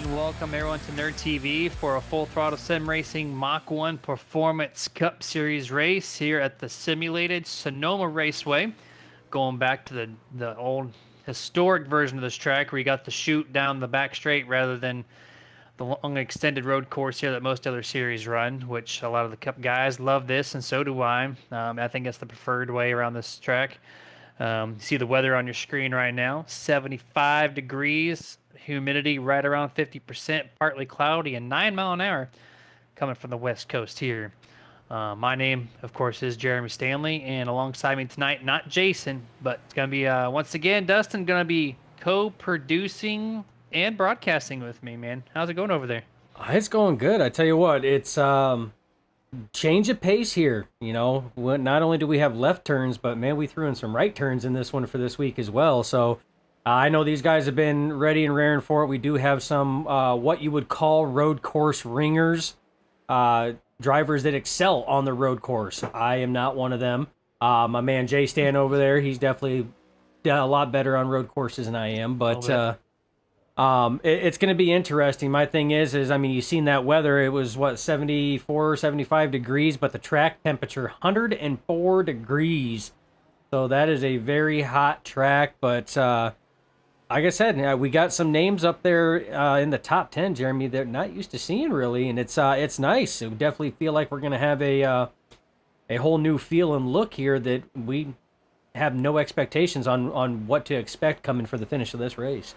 And welcome everyone to Nerd TV for a full throttle sim racing Mach-1 Performance Cup Series race here at the simulated Sonoma Raceway. Going back to the old historic version of this track where you got the chute down the back straight rather than the long extended road course here that most other series run, which a lot of the Cup guys love this, and so do I. I think that's the preferred way around this track. You see the weather on your screen right now, 75 degrees, humidity right around 50%, partly cloudy, and 9 mile an hour coming from the west coast here. My name, of course, is Jeremy Stanley, and alongside me tonight, not Jason, but it's going to be, once again, Dustin going to be co-producing and broadcasting with me, man. How's it going over there? It's going good. I tell you what, it's change of pace here. You know, not only do we have left turns, but man, we threw in some right turns in this one for this week as well. So I know these guys have been ready and raring for it. We do have some what you would call road course ringers, drivers that excel on the road course. I am not one of them. My man Jay Stan over there, he's definitely a lot better on road courses than I am, but. It's going to be interesting. My thing is, I mean, you've seen that weather. It was, 74, 75 degrees, but the track temperature, 104 degrees. So that is a very hot track. But like I said, we got some names up there in the top 10, Jeremy, they're not used to seeing really. And it's nice. We definitely feel like we're going to have a whole new feel and look here that we have no expectations on what to expect coming for the finish of this race.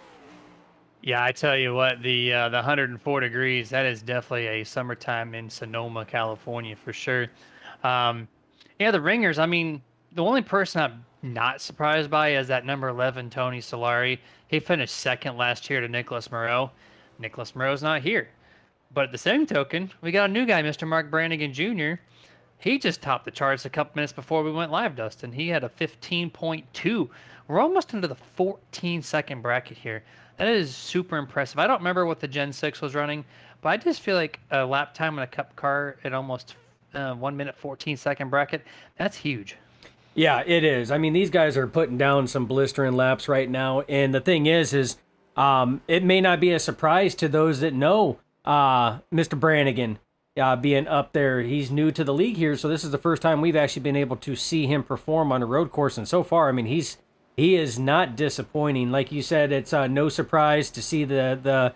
Yeah, I tell you what, the 104 degrees, that is definitely a summertime in Sonoma, California for sure. Yeah, the ringers, I mean, the only person I'm not surprised by is that number 11, Tony Solari. He finished second last year to Nicholas Moreau. Nicholas Moreau's not here. But at the same token, we got a new guy, Mr. Mark Brannigan Jr. He just topped the charts a couple minutes before we went live, Dustin. He had a 15.2. We're almost into the 14-second bracket here. That is super impressive. I don't remember what the Gen 6 was running, but I just feel like a lap time in a Cup car at almost 1 minute 14-second bracket, that's huge. Yeah, it is. I mean, these guys are putting down some blistering laps right now, and the thing is it may not be a surprise to those that know Mr. Brannigan being up there. He's new to the league here, so this is the first time we've actually been able to see him perform on a road course, and so far, I mean, he is not disappointing. Like you said, it's no surprise to see the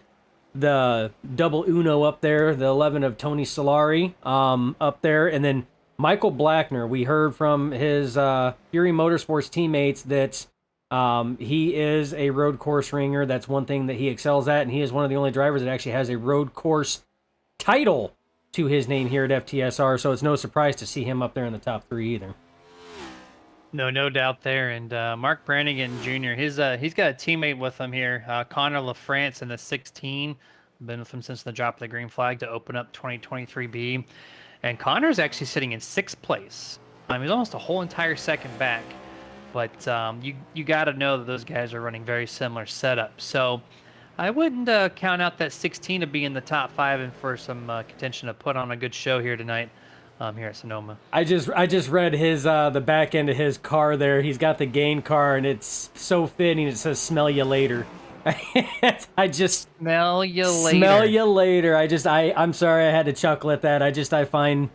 double Uno up there, the 11 of Tony Solari up there, and then Michael Blackner. We heard from his Fury Motorsports teammates that he is a road course ringer. That's one thing that he excels at, and he is one of the only drivers that actually has a road course title to his name here at FTSR, so it's no surprise to see him up there in the top three either. No doubt there. And Mark Brannigan Jr., he's got a teammate with him here, Connor LaFrance in the 16. Been with him since the drop of the green flag to open up 2023B. And Connor's actually sitting in 6th place. He's almost a whole entire second back. But you got to know that those guys are running very similar setups. So I wouldn't count out that 16 to be in the top 5 and for some contention to put on a good show here tonight. Here at Sonoma. I just read his the back end of his car there. He's got the gain car, and it's so fitting. It says "Smell you later." I just smell you later. Smell you later. I'm sorry I had to chuckle at that. I find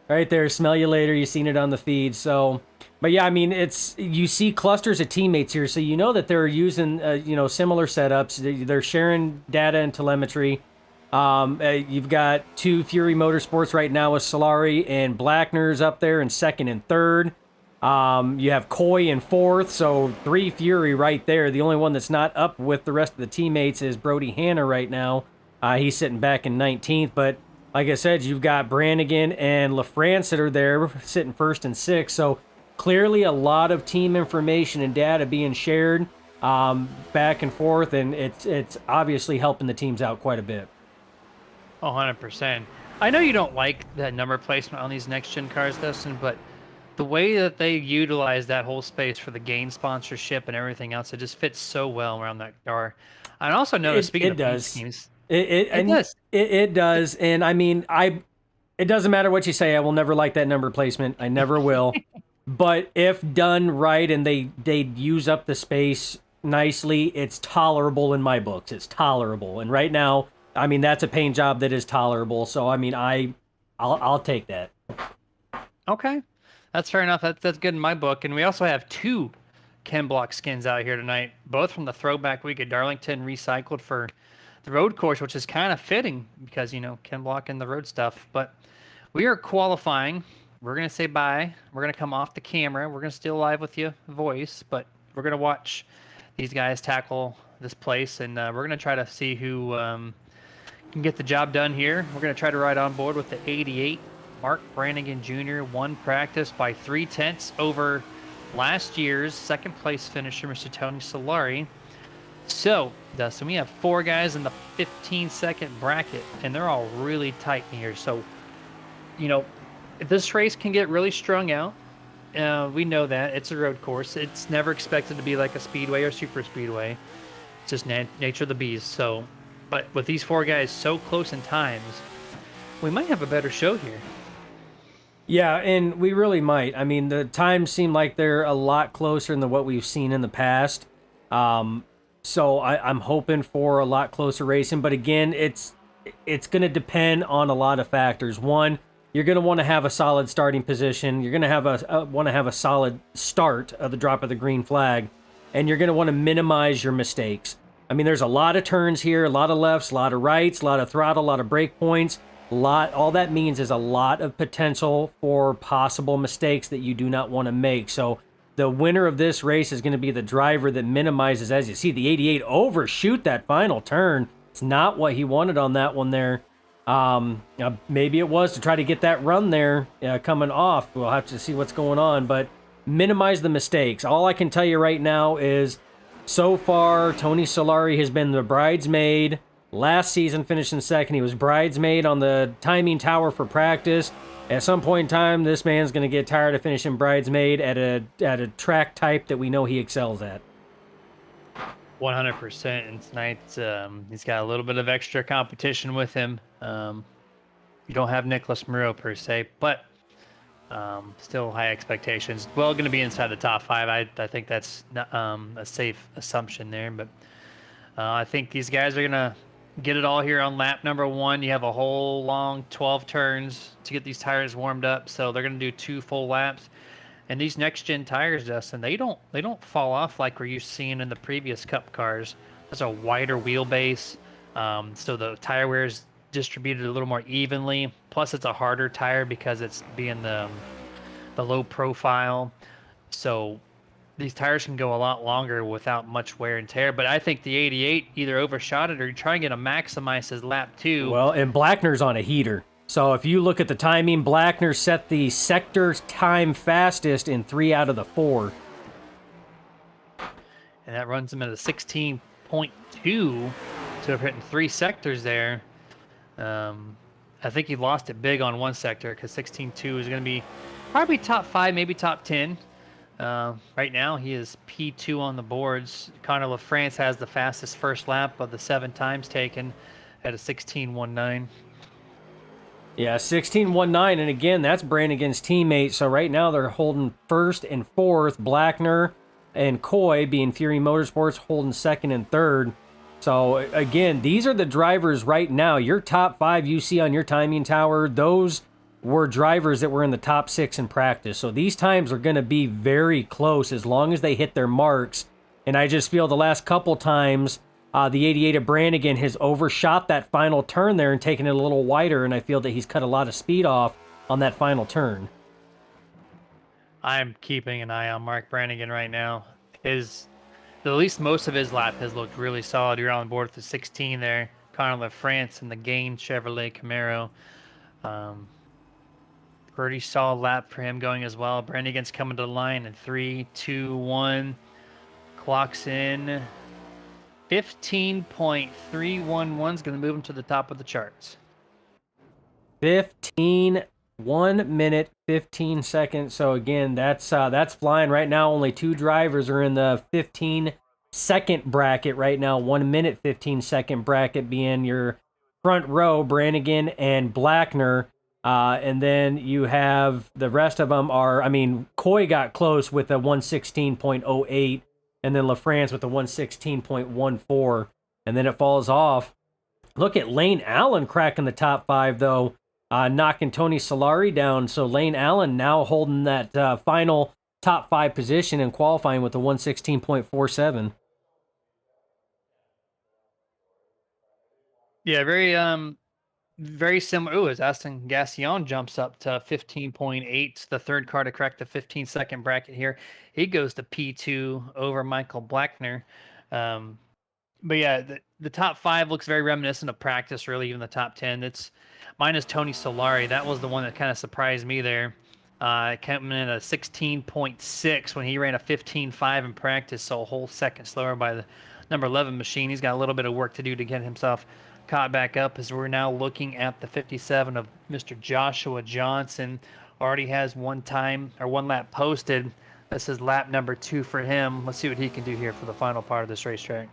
right there, "Smell you later." You've seen it on the feed. So, but yeah, I mean, you see clusters of teammates here, so you know that they're using similar setups. They're sharing data and telemetry. You've got 2 Fury Motorsports right now with Solari and Blackner's up there in 2nd and 3rd. You have Coy in 4th, so 3 Fury right there. The only one that's not up with the rest of the teammates is Brody Hanna right now. He's sitting back in 19th, but like I said, you've got Brannigan and LaFrance that are there sitting 1st and 6th, so clearly a lot of team information and data being shared back and forth, and it's obviously helping the teams out quite a bit. 100%. I know you don't like that number placement on these next-gen cars, Dustin, but the way that they utilize that whole space for the gain sponsorship and everything else, it just fits so well around that car. I also noticed, speaking of paint schemes, it does. It does, and I mean, it doesn't matter what you say, I will never like that number placement. I never will. But if done right and they use up the space nicely, it's tolerable in my books. It's tolerable. And right now, I mean, that's a paint job that is tolerable. So I mean, I'll take that. Okay, that's fair enough. That's good in my book. And we also have two Ken Block skins out here tonight, both from the Throwback Week at Darlington, recycled for the road course, which is kind of fitting because Ken Block and the road stuff. But we are qualifying. We're gonna say bye. We're gonna come off the camera. We're gonna still live with you voice, but we're gonna watch these guys tackle this place, and we're gonna try to see who can get the job done here. We're gonna try to ride on board with the 88. Mark Brannigan Jr. won practice by 3/10 over last year's second place finisher, Mr. Tony Solari. So, Dustin, we have four guys in the 15-second bracket, and they're all really tight in here. So, if this race can get really strung out, we know that. It's a road course. It's never expected to be like a speedway or super speedway. It's just nature of the beast. So, but with these four guys so close in times, we might have a better show here. Yeah, and we really might. I mean, the times seem like they're a lot closer than what we've seen in the past. So I'm hoping for a lot closer racing. But again, it's going to depend on a lot of factors. One, you're going to want to have a solid starting position. You're going to have want to have a solid start of the drop of the green flag, and you're going to want to minimize your mistakes. I mean, there's a lot of turns here, a lot of lefts, a lot of rights, a lot of throttle, a lot of brake points. All that means is a lot of potential for possible mistakes that you do not want to make. So the winner of this race is going to be the driver that minimizes. As you see, the 88 overshoot that final turn. It's not what he wanted on that one there. Maybe it was to try to get that run there coming off. We'll have to see what's going on, but minimize the mistakes. All I can tell you right now is so far, Tony Solari has been the bridesmaid. Last season, finishing second. He was bridesmaid on the timing tower for practice. At some point in time, this man's going to get tired of finishing bridesmaid at a track type that we know he excels at. 100%. And tonight, he's got a little bit of extra competition with him. You don't have Nicholas Moreau per se, but still high expectations. Well, going to be inside the top five. I think that's a safe assumption there. But I think these guys are going to get it all here on lap number one. You have a whole long 12 turns to get these tires warmed up, so they're going to do 2 full laps. And these next-gen tires, Dustin, they don't fall off like we're used to seeing in the previous Cup cars. There's a wider wheelbase, so the tire wear is distributed a little more evenly. Plus, it's a harder tire because it's being the low profile. So these tires can go a lot longer without much wear and tear. But I think the 88 either overshot it or you're trying to maximize his lap 2. Well, and Blackner's on a heater. So if you look at the timing, Blackner set the sector time fastest in 3 out of the 4. And that runs him at a 16.2. So we're hitting 3 sectors there. I think he lost it big on one sector because 16.2 is going to be probably top 5, maybe top 10. Right now, he is P2 on the boards. Connor LaFrance has the fastest first lap of the 7 times taken at a 16.19. Yeah, 16.19, and again, that's Brannigan's teammate. So right now they're holding first and fourth. Blackner and Coy, being Fury Motorsports, holding second and third. So again, these are the drivers right now. Your top 5 you see on your timing tower, those were drivers that were in the top 6 in practice. So these times are going to be very close as long as they hit their marks. And I just feel the last couple times, the 88 of Brannigan has overshot that final turn there and taken it a little wider, and I feel that he's cut a lot of speed off on that final turn. I'm keeping an eye on Mark Brannigan right now. At least most of his lap has looked really solid. You're on board with the 16 there. Connor LaFrance and the Gain Chevrolet Camaro. Pretty solid lap for him going as well. Brannigan's coming to the line in 3, 2, 1. Clocks in 15.311 is going to move him to the top of the charts. 1 minute, 15 seconds. So again, that's flying right now. Only 2 drivers are in the 15-second bracket right now. 1 minute, 15-second bracket being your front row, Brannigan and Blackner. And then you have the rest of them Coy got close with a 116.08, and then LaFrance with a 116.14, and then it falls off. Look at Lane Allen cracking the top 5, though, knocking Tony Solari down. So Lane Allen now holding that final top 5 position in qualifying with a 116.47. Yeah, very similar. Ooh, as Aston Gassion jumps up to 15.8, the third car to crack the 15-second bracket here. He goes to P2 over Michael Blackner. Um, but yeah, the top 5 looks very reminiscent of practice, really, even the top 10. It's minus Tony Solari. That was the one that kind of surprised me there. Coming in at 16.6 when he ran a 15.5 in practice, so a whole second slower by the number 11 machine. He's got a little bit of work to do to get himself caught back up, as we're now looking at the 57 of Mr. Joshua Johnson. Already has one lap posted. This is lap number 2 for him. Let's see what he can do here for the final part of this racetrack.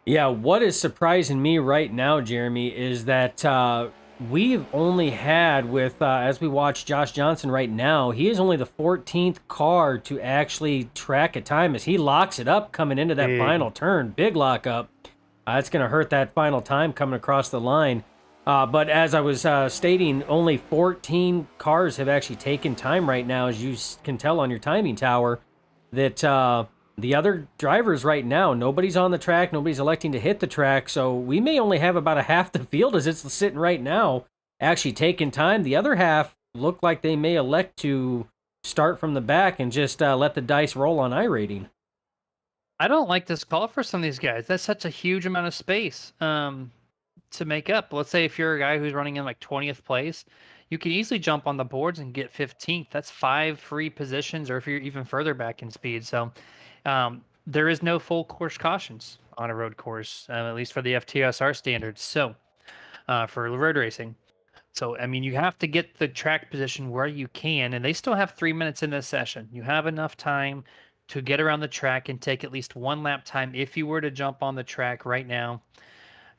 Yeah, what is surprising me right now, Jeremy, is that we've only had as we watch Josh Johnson right now, he is only the 14th car to actually track a time as he locks it up coming into that final turn. Big lockup. That's going to hurt that final time coming across the line. But as I was stating, only 14 cars have actually taken time right now, as you can tell on your timing tower, that the other drivers right now, nobody's on the track, nobody's electing to hit the track, so we may only have about a half the field as it's sitting right now actually taking time. The other half look like they may elect to start from the back and just let the dice roll on iRating. I don't like this call for some of these guys. That's such a huge amount of space to make up. Let's say if you're a guy who's running in like 20th place, you can easily jump on the boards and get 15th. That's 5 free positions, or if you're even further back in speed. So there is no full course cautions on a road course, at least for the FTSR standards. So for road racing. So, I mean, you have to get the track position where you can, and they still have 3 minutes in this session. You have enough time to get around the track and take at least 1 lap time if you were to jump on the track right now.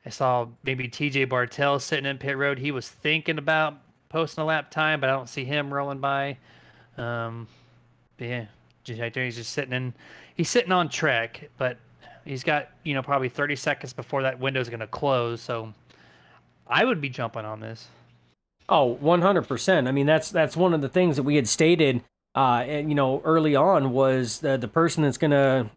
I saw maybe TJ Bartel sitting in pit road. He was thinking about posting a lap time, but I don't see him rolling by. But yeah, he's just he's sitting on track, but he's got, probably 30 seconds before that window is going to close. So I would be jumping on this. Oh, 100%. I mean, that's one of the things that we had stated, early on, was the person that's gonna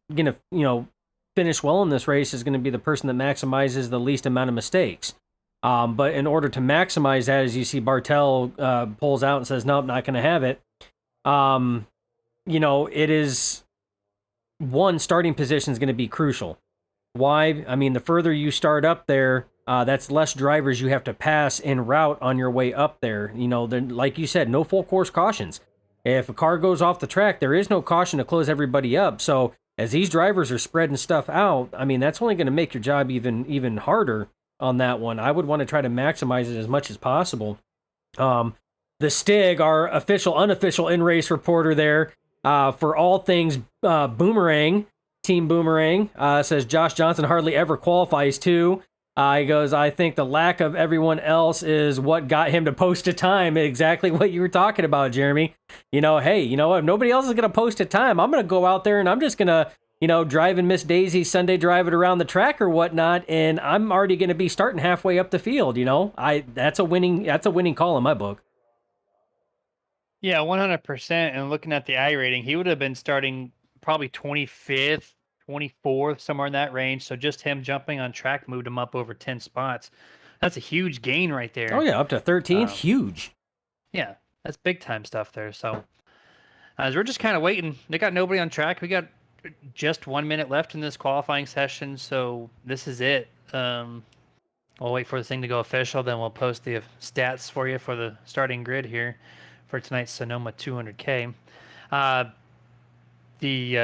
finish well in this race is going to be the person that maximizes the least amount of mistakes. But in order to maximize that, as you see, Bartel pulls out and says, "Nope, not going to have it." It is starting position is going to be crucial. Why? I mean, the further you start up there, that's less drivers you have to pass en route on your way up there. Then, like you said, no full course cautions. If a car goes off the track, there is no caution to close everybody up. So as these drivers are spreading stuff out, I mean, that's only going to make your job even harder on that one. I would want to try to maximize it as much as possible. The Stig, our unofficial in-race reporter there, for all things Boomerang, Team Boomerang, says Josh Johnson hardly ever qualifies too. He goes, I think the lack of everyone else is what got him to post a time. Exactly what you were talking about, Jeremy. Hey, if nobody else is going to post a time, I'm going to go out there and I'm just going to, drive in Miss Daisy's Sunday drive it around the track or whatnot, and I'm already going to be starting halfway up the field. That's a winning call in my book. Yeah, 100%. And looking at the iRating, he would have been starting probably 25th, 24th, somewhere in that range. So just him jumping on track moved him up over 10 spots. That's a huge gain right there. Oh, yeah, up to 13th. Huge. Yeah, that's big time stuff there. So as we're just kind of waiting, they got nobody on track. We got just 1 minute left in this qualifying session. So this is it. We'll wait for the thing to go official. Then we'll post the stats for you for the starting grid here for tonight's Sonoma 200K. The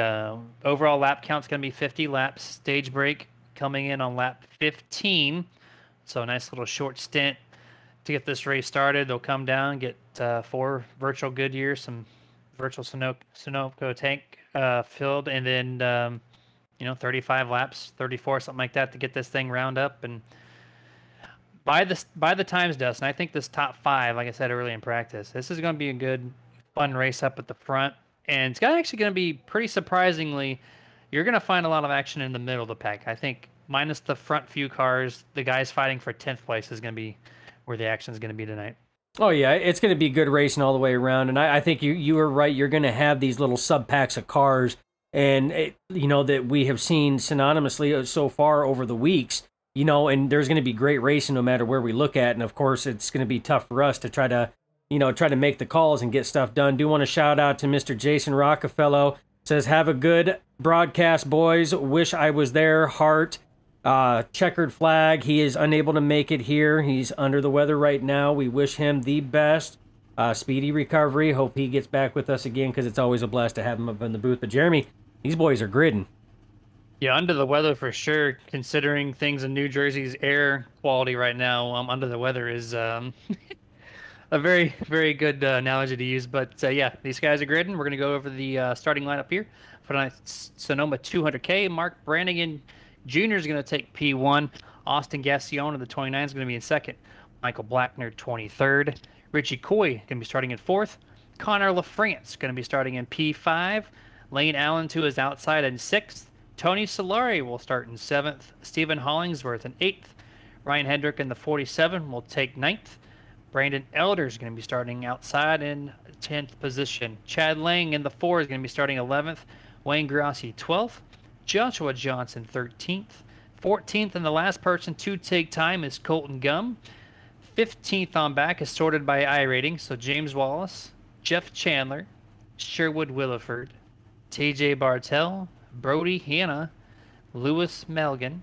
overall lap count is going to be 50 laps. Stage break coming in on lap 15. So a nice little short stint to get this race started. They'll come down, get 4 virtual Goodyear, some virtual Sunoco tank filled, and then 35 laps, 34, something like that, to get this thing round up. And by the times, Dustin, I think this top 5, like I said early in practice, this is going to be a good, fun race up at the front. And it's actually going to be pretty surprisingly, you're going to find a lot of action in the middle of the pack. I think minus the front few cars, the guys fighting for 10th place is going to be where the action is going to be tonight. Oh yeah, it's going to be good racing all the way around, and I think you were right. You're going to have these little sub packs of cars, and that we have seen synonymously so far over the weeks. And there's going to be great racing no matter where we look at, and of course it's going to be tough for us to try to make the calls and get stuff done. Do want to shout out to Mr. Jason Rockefeller. Says, have a good broadcast, boys. Wish I was there. Heart. Checkered flag. He is unable to make it here. He's under the weather right now. We wish him the best. Speedy recovery. Hope he gets back with us again, because it's always a blast to have him up in the booth. But Jeremy, these boys are gridding. Yeah, under the weather for sure, considering things in New Jersey's air quality right now. Under the weather is a very, very good analogy to use. But yeah, these guys are gridding. We're going to go over the starting lineup here for tonight's Sonoma 200K. Mark Brannigan Jr. is going to take P1. Austin Gassion of the 29 is going to be in second. Michael Blackner, 23rd. Richie Coy going to be starting in fourth. Connor LaFrance going to be starting in P5. Lane Allen to his outside in sixth. Tony Solari will start in seventh. Stephen Hollingsworth in eighth. Ryan Hendrick in the 47 will take ninth. Brandon Elder is going to be starting outside in 10th position. Chad Lang in the 4 is going to be starting 11th. Wayne Grassi 12th. Joshua Johnson 13th. 14th and the last person to take time is Colton Gum. 15th on back is sorted by I rating, so James Wallace, Jeff Chandler, Sherwood Williford, TJ Bartell, Brody Hanna, Lewis Meglin,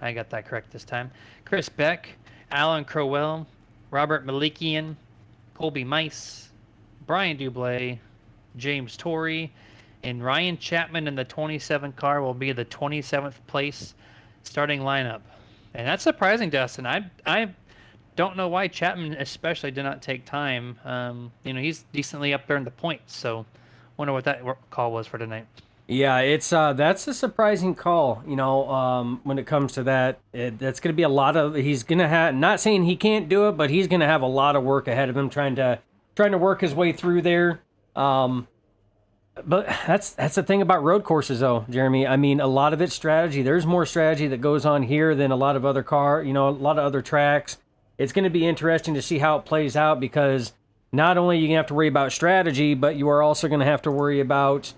I got that correct this time, Chris Beck, Alan Crowell, Robert Malikian, Colby Mice, Brian Dublé, James Torrey, and Ryan Chapman in the 27 car will be the 27th place starting lineup. And that's surprising, Dustin. I don't know why Chapman especially did not take time. He's decently up there in the points, so wonder what that call was for tonight. Yeah, it's that's a surprising call. When it comes to that, that's going to be a lot of. He's going to have. Not saying he can't do it, but he's going to have a lot of work ahead of him trying to work his way through there. But that's the thing about road courses, though, Jeremy. I mean, a lot of it's strategy. There's more strategy that goes on here than a lot of other a lot of other tracks. It's going to be interesting to see how it plays out, because not only are you going to have to worry about strategy, but you are also going to have to worry about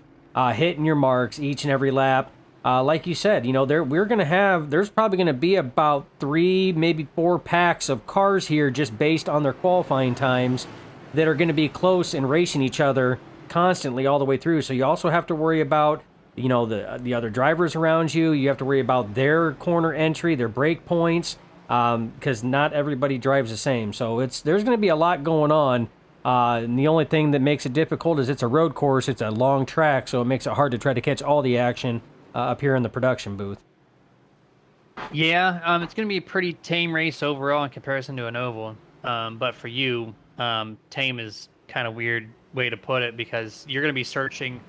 hitting your marks each and every lap. Like you said, there's probably going to be about 3, maybe 4 packs of cars here just based on their qualifying times that are going to be close and racing each other constantly all the way through. So you also have to worry about, the other drivers around you. You have to worry about their corner entry, their brake points, because not everybody drives the same. So there's going to be a lot going on. And the only thing that makes it difficult is it's a road course. It's a long track, so it makes it hard to try to catch all the action up here in the production booth. Yeah, it's going to be a pretty tame race overall in comparison to an oval. But for you, tame is kind of weird way to put it, because you're going to be searching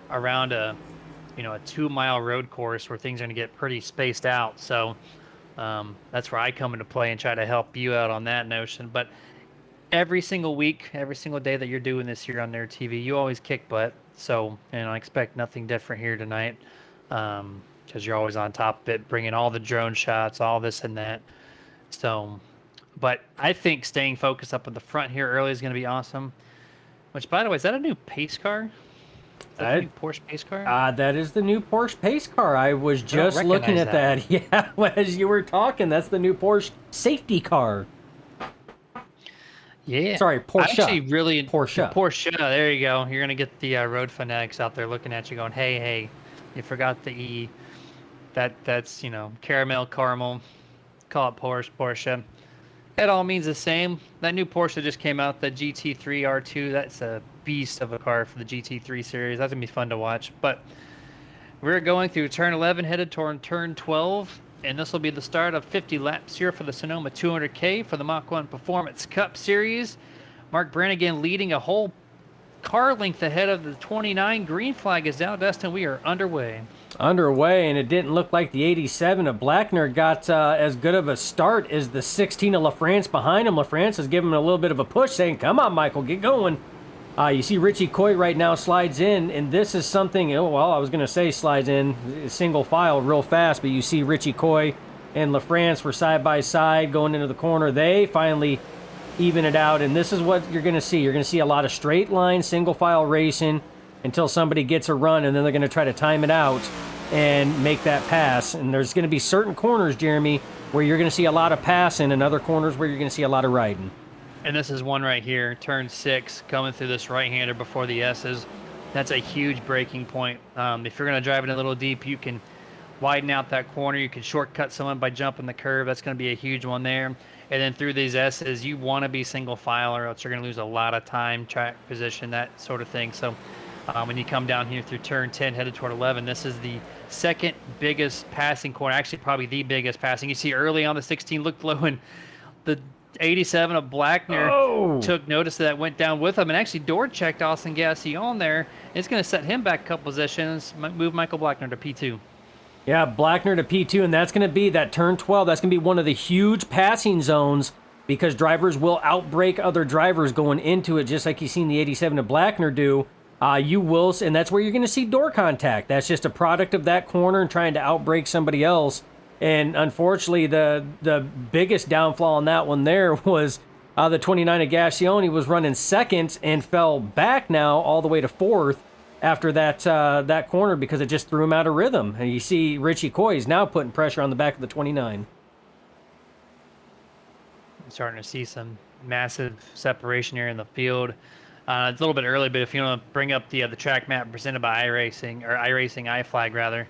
around a 2-mile road course where things are going to get pretty spaced out. So that's where I come into play and try to help you out on that notion. But every single week, every single day that you're doing this here on their TV, you always kick butt. So, I expect nothing different here tonight, because you're always on top of it, bringing all the drone shots, all this and that. So, but I think staying focused up at the front here early is going to be awesome. Which, by the way, is that a new pace car? Is that a new Porsche pace car? That is the new Porsche pace car. I was just looking at that. Yeah, as you were talking, that's the new Porsche safety car. Yeah. Sorry, Porsche. Actually, really Porsche. Porsche. There you go. You're gonna get the road fanatics out there looking at you, going, "Hey, you forgot the E. That's caramel. Call it Porsche. It all means the same. That new Porsche that just came out, the GT3 R2. That's a beast of a car for the GT3 series. That's gonna be fun to watch. But we're going through turn 11, headed toward turn 12. And this will be the start of 50 laps here for the Sonoma 200K for the Mach-1 Performance Cup Series. Mark Brannigan leading a whole car length ahead of the 29. Green flag is out, Dustin. We are underway. And it didn't look like the 87 of Blackner got as good of a start as the 16 of LaFrance behind him. LaFrance is giving him a little bit of a push, saying, come on, Michael, get going. You see Richie Coy right now slides in, and this is something, oh, well, I was going to say slides in single file real fast, but you see Richie Coy and LaFrance were side by side going into the corner. They finally even it out, and this is what you're going to see. You're going to see a lot of straight line single file racing until somebody gets a run, and then they're going to try to time it out and make that pass. And there's going to be certain corners, Jeremy, where you're going to see a lot of passing, and other corners where you're going to see a lot of riding. And this is one right here, turn 6, coming through this right-hander before the S's. That's a huge braking point. If you're going to drive it a little deep, you can widen out that corner. You can shortcut someone by jumping the curve. That's going to be a huge one there. And then through these S's, you want to be single file, or else you're going to lose a lot of time, track position, that sort of thing. So when you come down here through turn 10, headed toward 11, this is the second biggest passing corner, actually probably the biggest passing. You see early on the 16 looked low, and the 87 of Blackner took notice of that, went down with him, and actually door checked Austin Gassion there. It's going to set him back a couple positions, move Michael Blackner to P2. Yeah, Blackner to P2, and that's going to be that turn 12. That's going to be one of the huge passing zones because drivers will outbrake other drivers going into it, just like you've seen the 87 of Blackner do. You will, and that's where you're going to see door contact. That's just a product of that corner and trying to outbrake somebody else. And unfortunately, the biggest downfall on that one there was the 29 of Gassion was running second and fell back now all the way to fourth after that corner because it just threw him out of rhythm. And you see Richie Coy is now putting pressure on the back of the 29. I'm starting to see some massive separation here in the field. It's a little bit early, but if you want to bring up the track map presented by iRacing, or iRacing iFlag rather,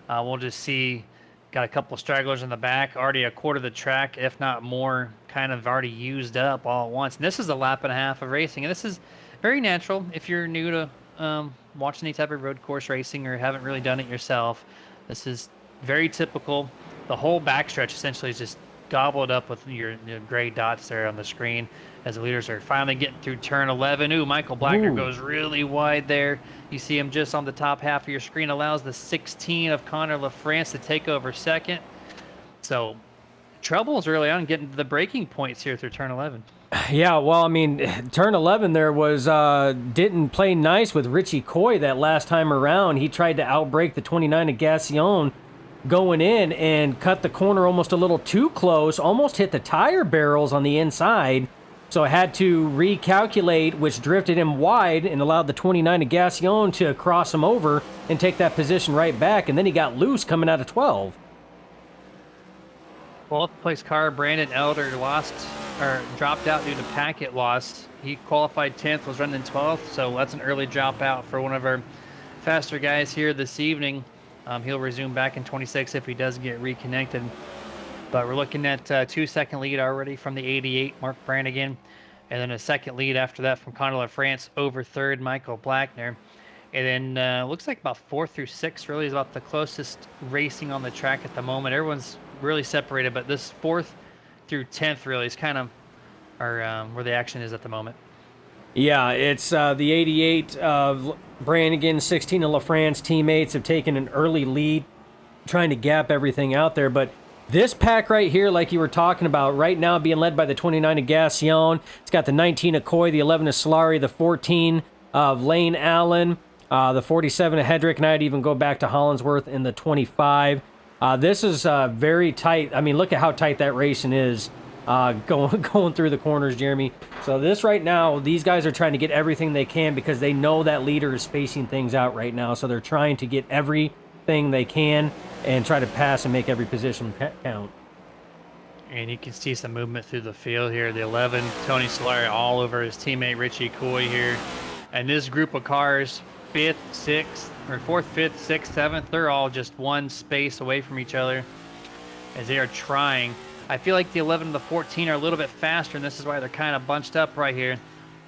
we'll just see got a couple stragglers in the back, already a quarter of the track, if not more, kind of already used up all at once. And this is a lap and a half of racing, and this is very natural if you're new to watching any type of road course racing or haven't really done it yourself. This is very typical. The whole backstretch essentially is just gobbled up with your gray dots there on the screen as the leaders are finally getting through turn 11. Ooh, Michael Blackner goes really wide there. You see him just on the top half of your screen, allows the 16 of Connor LaFrance to take over second. So trouble is early on getting to the breaking points here through turn 11. Yeah, well, I mean, turn 11 there was didn't play nice with Richie Coy that last time around. He tried to outbreak the 29 of Gassion going in and cut the corner almost a little too close, almost hit the tire barrels on the inside. So I had to recalculate, which drifted him wide and allowed the 29 of Gassion to cross him over and take that position right back. And then he got loose coming out of 12. 12th place car, Brandon Elder, dropped out due to packet loss. He qualified 10th, was running 12th, so that's an early drop out for one of our faster guys here this evening. He'll resume back in 26 if he does get reconnected. But we're looking at a 2-second lead already from the 88, Mark Brannigan. And then a second lead after that from Connor LaFrance over third, Michael Blackner. And then looks like about 4 through 6 really is about the closest racing on the track at the moment. Everyone's really separated, but this 4th through 10th really is kind of where the action is at the moment. Yeah, it's the 88 of Brannigan, 16 of LaFrance teammates have taken an early lead, trying to gap everything out there. But this pack right here, like you were talking about, right now being led by the 29 of Gassion. It's got the 19 of Coy, the 11 of Solari, the 14 of Lane Allen, the 47 of Hedrick, and I'd even go back to Hollinsworth in the 25. This is very tight. I mean, look at how tight that racing is going through the corners, Jeremy. So this right now, these guys are trying to get everything they can because they know that leader is spacing things out right now. So they're trying to get everything they can and try to pass and make every position count. And you can see some movement through the field here. The 11, Tony Solari, all over his teammate Richie Coy here. And this group of cars, 5th, 6th, or 4th, 5th, 6th, 7th, they're all just one space away from each other as they are trying. I feel like the 11 and the 14 are a little bit faster, and this is why they're kind of bunched up right here.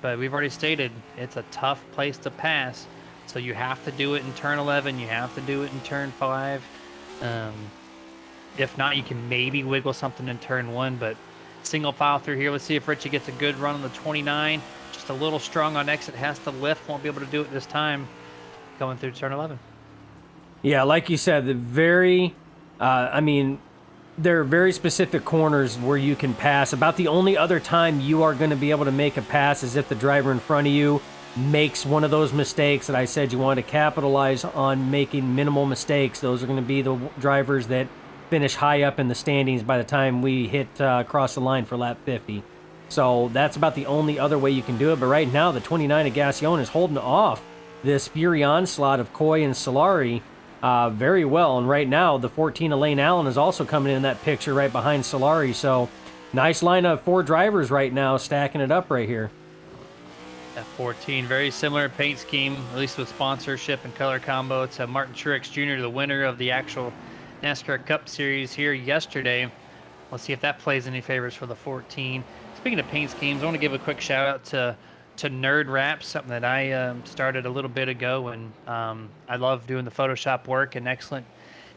But we've already stated it's a tough place to pass. So you have to do it in turn 11. You have to do it in turn 5. If not, you can maybe wiggle something in turn 1. But single file through here. Let's see if Richie gets a good run on the 29. Just a little strong on exit. Has to lift. Won't be able to do it this time. Going through turn 11. Yeah, like you said, there are very specific corners where you can pass. About the only other time you are going to be able to make a pass is if the driver in front of you makes one of those mistakes that I said you want to capitalize on making minimal mistakes, those are going to be the drivers that finish high up in the standings by the time we hit across the line for lap 50. So that's about the only other way you can do it. But right now, the 29 of Gassione is holding off this fury onslaught of Coy and Solari very well. And right now, the 14 of Lane Allen is also coming in that picture right behind Solari. So nice line of 4 drivers right now, stacking it up right here. At 14, very similar paint scheme, at least with sponsorship and color combo, to Martin Truex Jr., the winner of the actual NASCAR Cup Series here yesterday. Let's see if that plays any favors for the 14. Speaking of paint schemes, I want to give a quick shout out to Nerd Wraps, something that I started a little bit ago, and I love doing the Photoshop work and excellent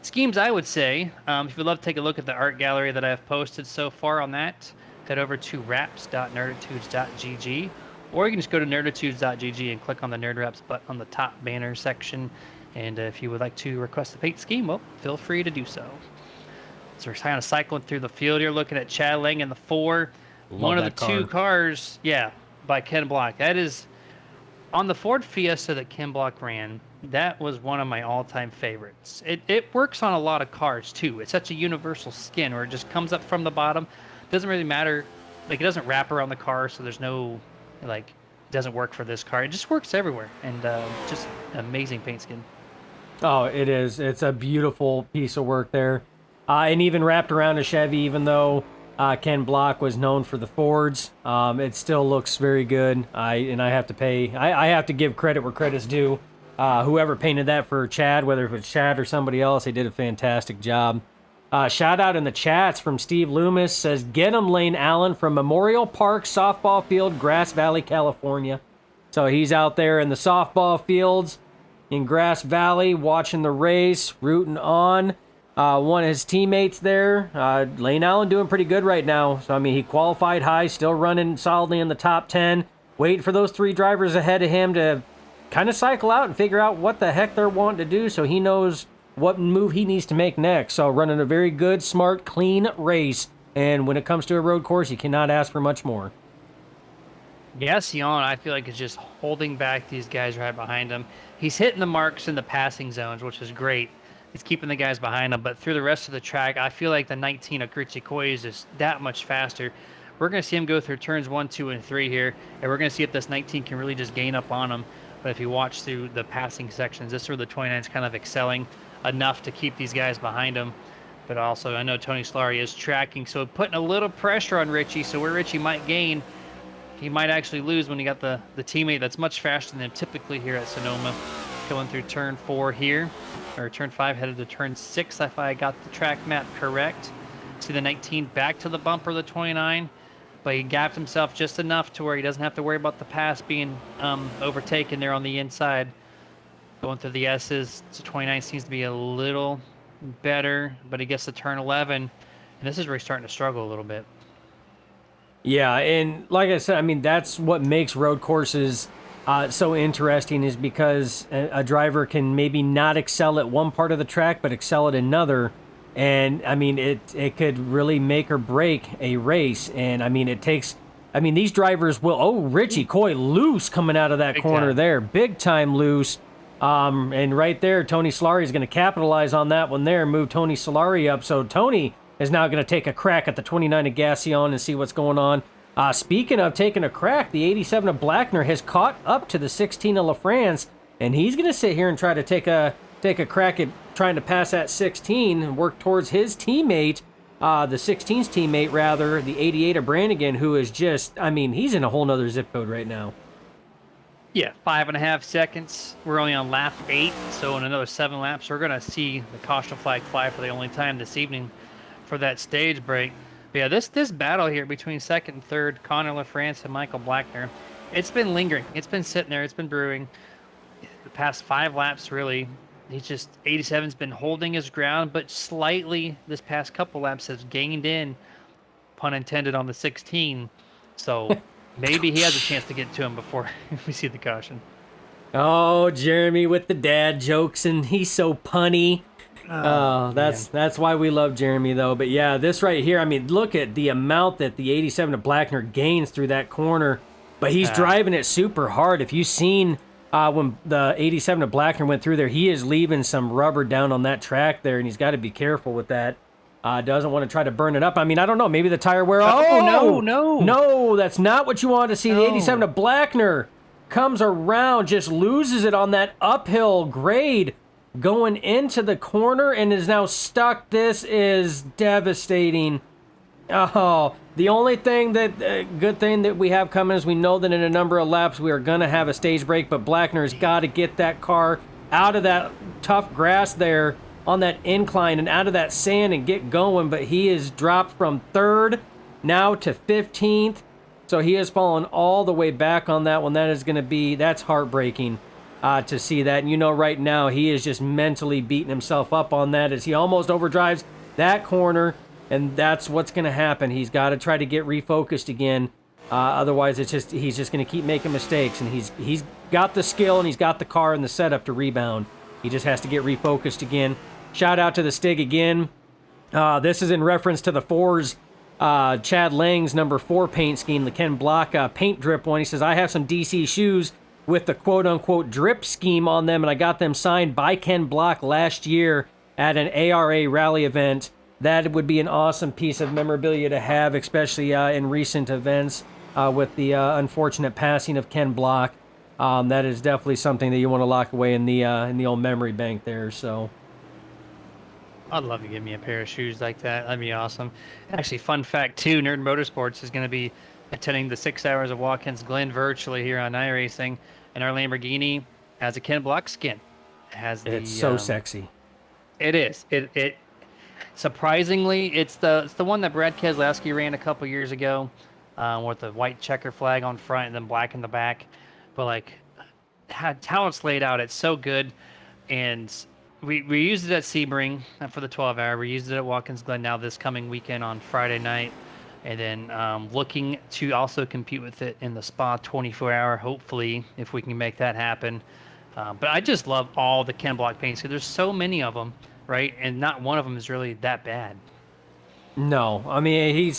schemes, I would say. If you'd love to take a look at the art gallery that I've posted so far on that, head over to wraps.nerditudes.gg, or you can just go to nerditudes.gg and click on the Nerd Wraps button on the top banner section. And if you would like to request a paint scheme, well, feel free to do so. So we're kind of cycling through the field here, looking at Chad Lang in the 4. One of the 2 cars, by Ken Block. That is, on the Ford Fiesta that Ken Block ran, that was one of my all-time favorites. It works on a lot of cars, too. It's such a universal skin where it just comes up from the bottom. Doesn't really matter. Like, it doesn't wrap around the car, so there's no, like, it doesn't work for this car. It just works everywhere. And just amazing paint skin. Oh, it is. It's a beautiful piece of work there. And even wrapped around a Chevy, even though Ken Block was known for the Fords, it still looks very good. I have to give credit where credit's due. Whoever painted that for Chad, whether it was Chad or somebody else, they did a fantastic job. Shout out in the chats from Steve Loomis, says, "Get 'em, Lane Allen from Memorial Park Softball Field, Grass Valley, California." So he's out there in the softball fields in Grass Valley watching the race, rooting on. One of his teammates there, Lane Allen, doing pretty good right now. So, I mean, he qualified high, still running solidly in the top 10. Waiting for those 3 drivers ahead of him to kind of cycle out and figure out what the heck they're wanting to do so he knows what move he needs to make next. So, running a very good, smart, clean race. And when it comes to a road course, you cannot ask for much more. Yeah, Sion, I feel like is just holding back these guys right behind him. He's hitting the marks in the passing zones, which is great. He's keeping the guys behind him, but through the rest of the track, I feel like the 19 of Richie Coy is just that much faster. We're going to see him go through turns 1, 2, and 3 here, and we're going to see if this 19 can really just gain up on him. But if you watch through the passing sections, this is where the 29 is kind of excelling enough to keep these guys behind him. But also, I know Tony Solari is tracking, so putting a little pressure on Richie, so where Richie might gain, he might actually lose when you got the teammate that's much faster than him typically here at Sonoma. Going through turn 4 here, or turn 5, headed to turn 6 if I got the track map correct. See the 19 back to the bumper of the 29, but he gapped himself just enough to where he doesn't have to worry about the pass being overtaken there on the inside. Going through the S's, so 29 seems to be a little better, but he gets to turn 11, and this is where he's starting to struggle a little bit. Yeah, and like I said, I mean, that's what makes road courses so interesting, is because a driver can maybe not excel at one part of the track, but excel at another. And, I mean, it could really make or break a race. And, I mean, these drivers will... Oh, Richie Coy loose coming out of that corner there. Big time loose. And right there, Tony Solari is going to capitalize on that one there, move Tony Solari up. So Tony is now going to take a crack at the 29 of Gassione and see what's going on. Speaking of taking a crack, the 87 of Blackner has caught up to the 16 of LaFrance, and he's going to sit here and try to take a crack at trying to pass that 16 and work towards his teammate, the 16's teammate, rather, the 88 of Brannigan, who is just, I mean, he's in a whole nother zip code right now. Yeah, 5.5 seconds. We're only on lap 8, so in another 7 laps, we're going to see the caution flag fly for the only time this evening for that stage break. But yeah, this battle here between second and third, Connor LaFrance and Michael Blackner, it's been lingering. It's been sitting there. It's been brewing. The past 5 laps, really, 87's been holding his ground, but slightly this past couple laps has gained in, pun intended, on the 16. So maybe he has a chance to get to him before we see the caution. Oh, Jeremy with the dad jokes, and he's so punny. That's why we love Jeremy, though. But yeah, this right here, I mean, look at the amount that the 87 of Blackner gains through that corner. but he's Ah, driving it super hard. If you've seen when the 87 of Blackner went through there, he is leaving some rubber down on that track there, and he's got to be careful with that. Doesn't want to try to burn it up. I mean, I don't know. Maybe the tire wear. oh no, Oh no, no, that's not what you want to see. The 87 no. of Blackner comes around, just loses it on that uphill grade, going into the corner, and is now stuck. This is devastating. Oh, the only thing that good thing that we have coming is we know that in a number of laps we are going to have a stage break, but Blackner's got to get that car out of that tough grass there on that incline and out of that sand and get going, but he is dropped from 3rd now to 15th, so he has fallen all the way back on that one. That is going to be, that's heartbreaking to see that, and you know right now he is just mentally beating himself up on that as he almost overdrives that corner. And that's what's going to happen. He's got to try to get refocused again. Otherwise, he's just going to keep making mistakes. And he's got the skill and he's got the car and the setup to rebound. He just has to get refocused again. Shout out to the Stig again. This is in reference to the fours. Chad Lang's number 4 paint scheme, the Ken Block paint drip one. He says, I have some DC shoes with the quote-unquote drip scheme on them, and I got them signed by Ken Block last year at an ARA rally event. That would be an awesome piece of memorabilia to have, especially in recent events with the unfortunate passing of Ken Block. That is definitely something that you want to lock away in the old memory bank there. So, I'd love to give me a pair of shoes like that. That'd be awesome. Actually, fun fact too: Nerd Motorsports is going to be attending the 6 hours of Watkins Glen virtually here on iRacing, and our Lamborghini has a Ken Block skin. It has the, it's so sexy. It is. It surprisingly, it's the one that Brad Keselowski ran a couple years ago, with the white checker flag on front and then black in the back. But like, how it's laid out, it's so good. And we used it at Sebring for the 12-hour. We used it at Watkins Glen now this coming weekend on Friday night, and then looking to also compete with it in the Spa 24-hour. Hopefully, if we can make that happen. But I just love all the Ken Block paints because there's so many of them. Right, and not one of them is really that bad. No, I mean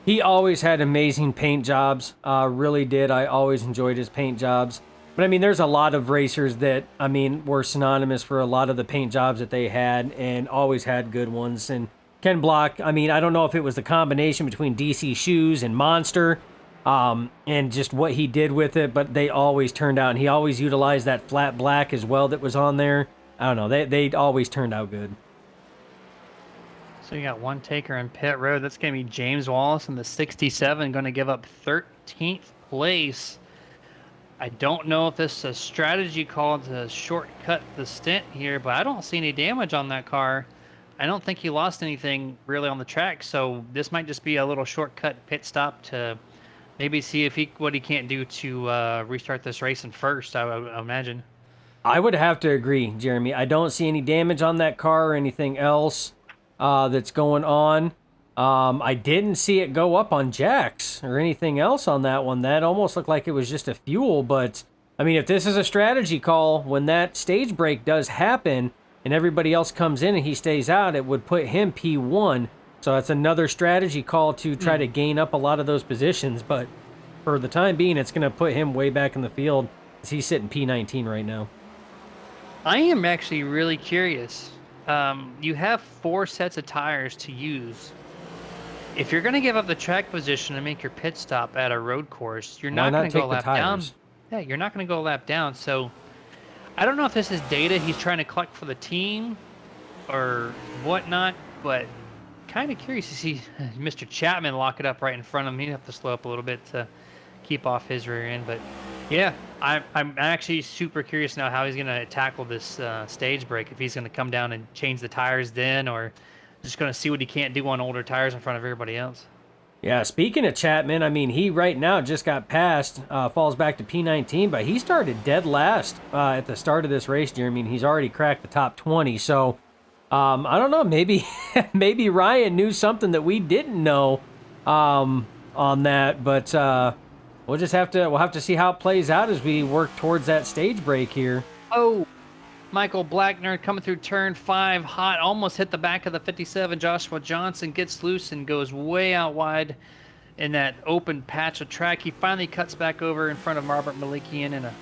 he always had amazing paint jobs. Really did. I always enjoyed his paint jobs. But I mean, there's a lot of racers that I mean were synonymous for a lot of the paint jobs that they had, and always had good ones. And Ken Block, I mean, I don't know if it was the combination between DC Shoes and Monster, and just what he did with it, but they always turned out. And he always utilized that flat black as well that was on there. I don't know. They always turned out good. So you got one taker in pit road. That's going to be James Wallace in the 67, going to give up 13th place. I don't know if this is a strategy call to shortcut the stint here, but I don't see any damage on that car. I don't think he lost anything really on the track, so this might just be a little shortcut pit stop to maybe see if what he can't do to restart this race in first, I would imagine. I would have to agree, Jeremy. I don't see any damage on that car or anything else that's going on. I didn't see it go up on jacks or anything else on that one. That almost looked like it was just a fuel. But, I mean, if this is a strategy call, when that stage break does happen and everybody else comes in and he stays out, it would put him P1. So that's another strategy call to try to gain up a lot of those positions. But for the time being, it's going to put him way back in the field as he's sitting P19 right now. I am actually really curious. You have 4 sets of tires to use. If you're going to give up the track position and make your pit stop at a road course, you're not going to go a lap down. Yeah, you're not going to go a lap down. So I don't know if this is data he's trying to collect for the team or whatnot, but kind of curious to see Mr. Chapman lock it up right in front of him. He'd have to slow up a little bit to keep off his rear end. But yeah, I'm actually super curious now how he's going to tackle this stage break. If he's going to come down and change the tires then, or just going to see what he can't do on older tires in front of everybody else. Yeah, speaking of Chapman, I mean, he right now just got passed, falls back to P19, but he started dead last at the start of this race, Jeremy. I mean, he's already cracked the top 20. So I don't know, maybe maybe Ryan knew something that we didn't know on that, but we'll have to see how it plays out as we work towards that stage break here. Oh, Michael Blackner coming through turn 5, hot, almost hit the back of the 57. Joshua Johnson gets loose and goes way out wide. in that open patch of track. He finally cuts back over in front of Robert Malikian and a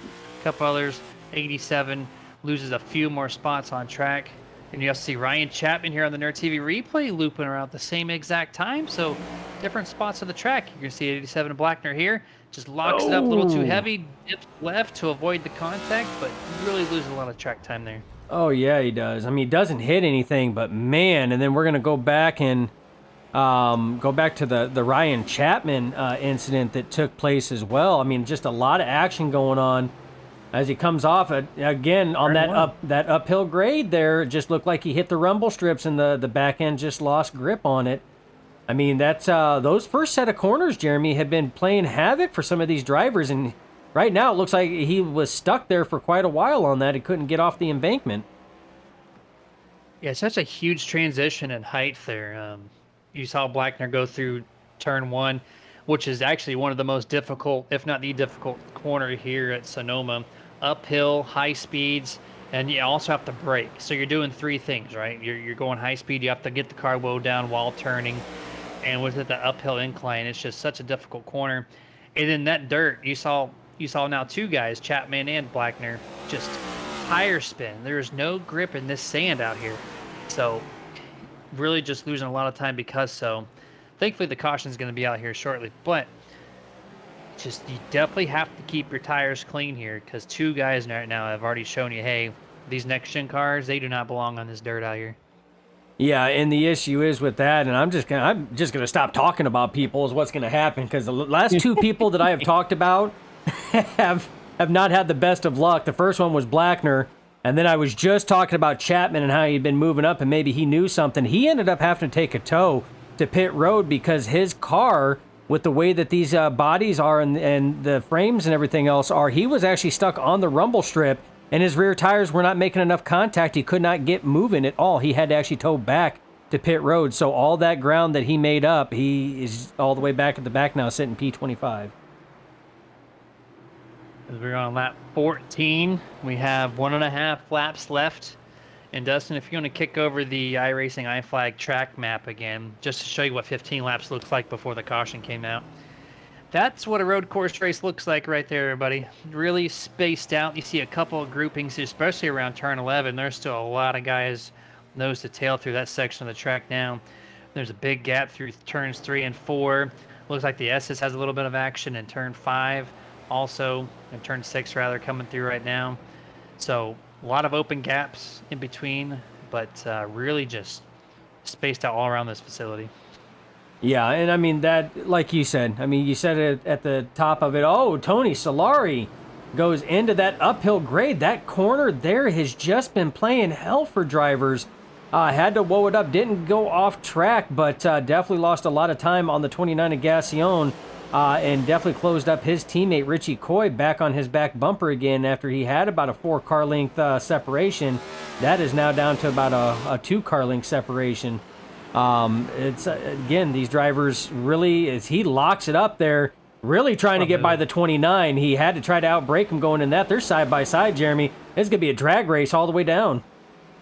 couple others. 87, loses a few more spots on track. And you'll see Ryan Chapman here on the Nerd TV replay looping around the same exact time. So different spots of the track. You can see 87 Blackner here. Just locks it up a little too heavy, dips left to avoid the contact, but really loses a lot of track time there. Oh, yeah, he does. I mean, he doesn't hit anything, but man, and then we're going to go back and go back to the Ryan Chapman incident that took place as well. I mean, just a lot of action going on as he comes off again on that uphill grade there. It just looked like he hit the rumble strips and the back end just lost grip on it. I mean, that's those first set of corners, Jeremy, had been playing havoc for some of these drivers, and right now it looks like he was stuck there for quite a while on that. He couldn't get off the embankment. Yeah, such a huge transition in height there. You saw Blackner go through turn 1, which is actually one of the most difficult, if not the difficult corner here at Sonoma. Uphill, high speeds, and you also have to brake. So you're doing 3 things, right? You're going high speed, you have to get the car low down while turning, and with it, the uphill incline, it's just such a difficult corner. And in that dirt, you saw now 2 guys, Chapman and Blackner, just tire spin. There's no grip in this sand out here. So really just losing a lot of time because so. Thankfully, the caution is going to be out here shortly, but just you definitely have to keep your tires clean here because 2 guys right now have already shown you, hey, these next-gen cars, they do not belong on this dirt out here. Yeah, and the issue is with that, and I'm just gonna stop talking about people is what's gonna happen because the last 2 people that I have talked about have not had the best of luck. The first one was Blackner, and then I was just talking about Chapman and how he'd been moving up and maybe he knew something. He ended up having to take a tow to pit road because his car, with the way that these bodies are and the frames and everything else are, he was actually stuck on the rumble strip and his rear tires were not making enough contact. He could not get moving at all. He had to actually tow back to pit road. So all that ground that he made up, he is all the way back at the back now, sitting P25. As we're on lap 14, we have 1.5 laps left. And Dustin, if you want to kick over the iRacing iFlag track map again, just to show you what 15 laps looks like before the caution came out. That's what a road course race looks like right there, everybody. Really spaced out. You see a couple of groupings, especially around turn 11. There's still a lot of guys nose to tail through that section of the track now. There's a big gap through turns 3 and 4. Looks like the SS has a little bit of action in turn 5. Also, in turn 6 rather, coming through right now. So a lot of open gaps in between, but really just spaced out all around this facility. Yeah, and I mean that, like you said, you said it at the top of it. Oh, Tony Solari goes into that uphill grade. That corner there has just been playing hell for drivers. Had to woe it up, didn't go off track, but definitely lost a lot of time on the 29 of Gassione. And definitely closed up his teammate Richie Coy back on his back bumper again after he had about a 4-car length separation. That is now down to about a 2-car length separation. It's again, these drivers really, as he locks it up there, really trying to get by the 29. He had to try to outbrake him going in that. They're side by side, Jeremy. It's going to be a drag race all the way down.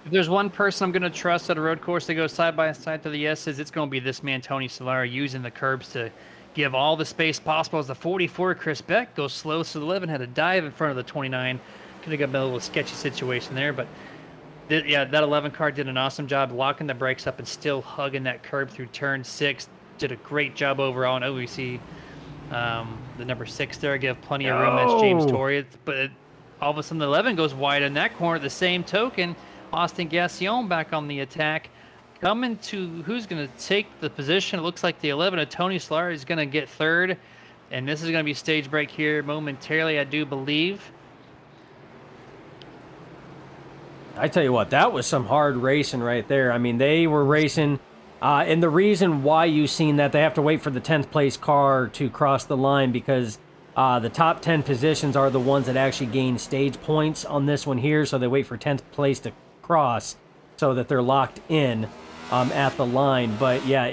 If there's one person I'm going to trust at a road course to go side by side to the S's, it's going to be this man, Tony Solari, using the curbs to give all the space possible as the 44 Chris Beck goes slow to the 11, had a dive in front of the 29. Could have got a little sketchy situation there, but yeah, that 11 car did an awesome job locking the brakes up and still hugging that curb through turn 6. Did a great job overall in OEC. The number 6 there, give plenty of room. That's James Torrey. But all of a sudden the 11 goes wide in that corner. The same token, Austin Gassione back on the attack. Coming to who's going to take the position. It looks like the 11 of Tony Solari is going to get 3rd. And this is going to be stage break here momentarily, I do believe. I tell you what, that was some hard racing right there. I mean, they were racing. And the reason why you've seen that, they have to wait for the 10th place car to cross the line because the top 10 positions are the ones that actually gain stage points on this one here. So they wait for 10th place to cross so that they're locked in at the line. But yeah,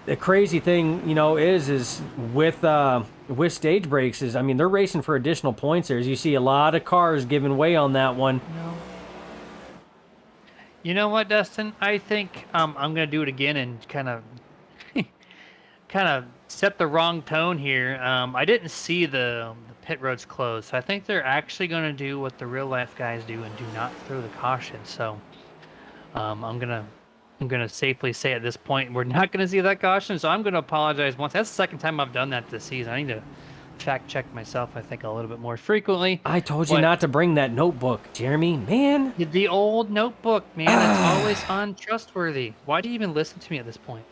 the crazy thing, is with stage breaks is, they're racing for additional points there. As you see a lot of cars giving way on that one. No. You know what, Dustin? I think I'm going to do it again and kind of kind of set the wrong tone here. I didn't see the pit roads closed, so I think they're actually going to do what the real life guys do and do not throw the caution. So I'm gonna safely say at this point we're not gonna see that caution. So I'm gonna apologize once. That's the second time I've done that this season. I need to fact check myself. I think a little bit more frequently. I told you But not to bring that notebook, Jeremy. Man. the old notebook, man, it's always untrustworthy. Why do you even listen to me at this point?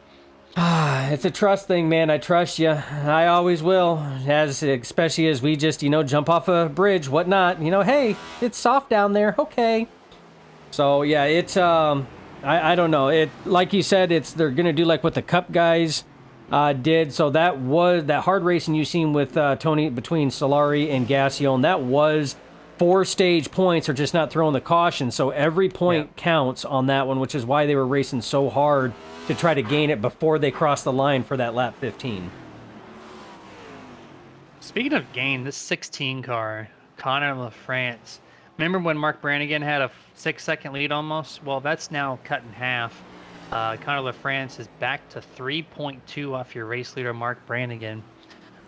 It's a trust thing, man. I trust you. I always will. Especially as we just, jump off a bridge, whatnot. Hey, it's soft down there. Okay. So yeah, it's I don't know. It, like you said, they're gonna do like what the Cup guys did. So that hard racing you seen with Tony between Solari and Gassion, and that was 4-stage points or just not throwing the caution. So every point counts on that one, which is why they were racing so hard to try to gain it before they crossed the line for that lap 15. Speaking of gain, this 16 car, Connor LaFrance. Remember when Mark Brannigan had a 6-second lead almost? Well, that's now cut in half. Connor LaFrance is back to 3.2 off your race leader, Mark Brannigan.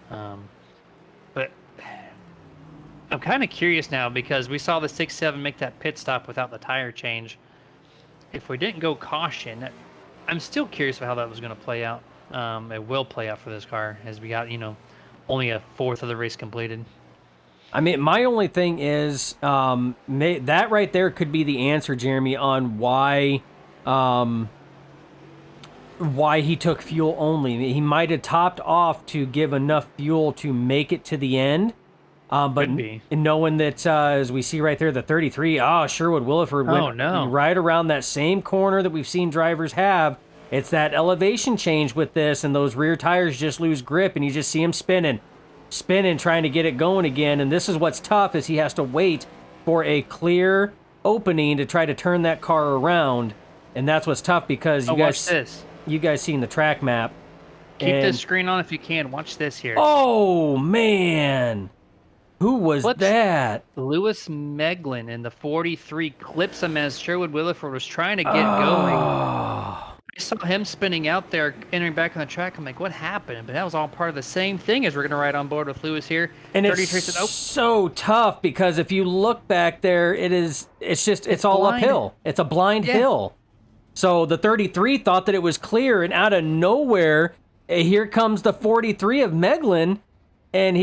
But I'm kind of curious now because we saw the 6-7 make that pit stop without the tire change. If we didn't go caution, I'm still curious about how that was going to play out. It will play out for this car as we got, only a fourth of the race completed. I mean, my only thing is that right there could be the answer, Jeremy, on why he took fuel only. He might have topped off to give enough fuel to make it to the end. But knowing that, as we see right there, the 33, Sherwood Williford went right around that same corner that we've seen drivers have. It's that elevation change with this, and those rear tires just lose grip, and you just see him spinning, trying to get it going again. And this is what's tough, is he has to wait for a clear opening to try to turn that car around. And that's what's tough because you guys seen the track map. Keep this screen on if you can. Watch this here. Oh, man. Who was that? Lewis Meglin in the 43 clips him as Sherwood Williford was trying to get going. I saw him spinning out there, entering back on the track. I'm like, what happened? But that was all part of the same thing as we're going to ride on board with Lewis here. And it's so tough because if you look back there, it's all blind. Uphill. It's a blind hill. So the 33 thought that it was clear, and out of nowhere, here comes the 43 of Meglin. And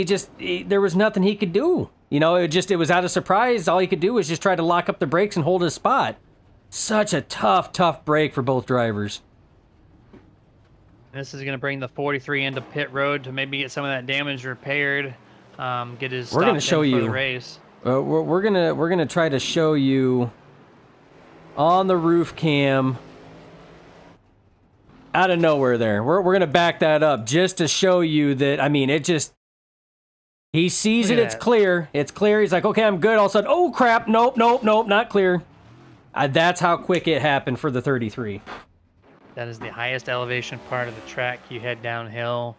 there was nothing he could do. It was out of surprise. All he could do was just try to lock up the brakes and hold his spot. Such a tough break for both drivers. This is going to bring the 43 into pit road to maybe get some of that damage repaired. Get his we're going to show you the race. We're gonna try to show you on the roof cam. Out of nowhere there. We're going to back that up just to show you that, I mean, he sees it, it's clear. It's clear. He's like, okay, I'm good. All of a sudden, oh, crap. Nope, not clear. That's how quick it happened for the 33. That is the highest elevation part of the track. You head downhill.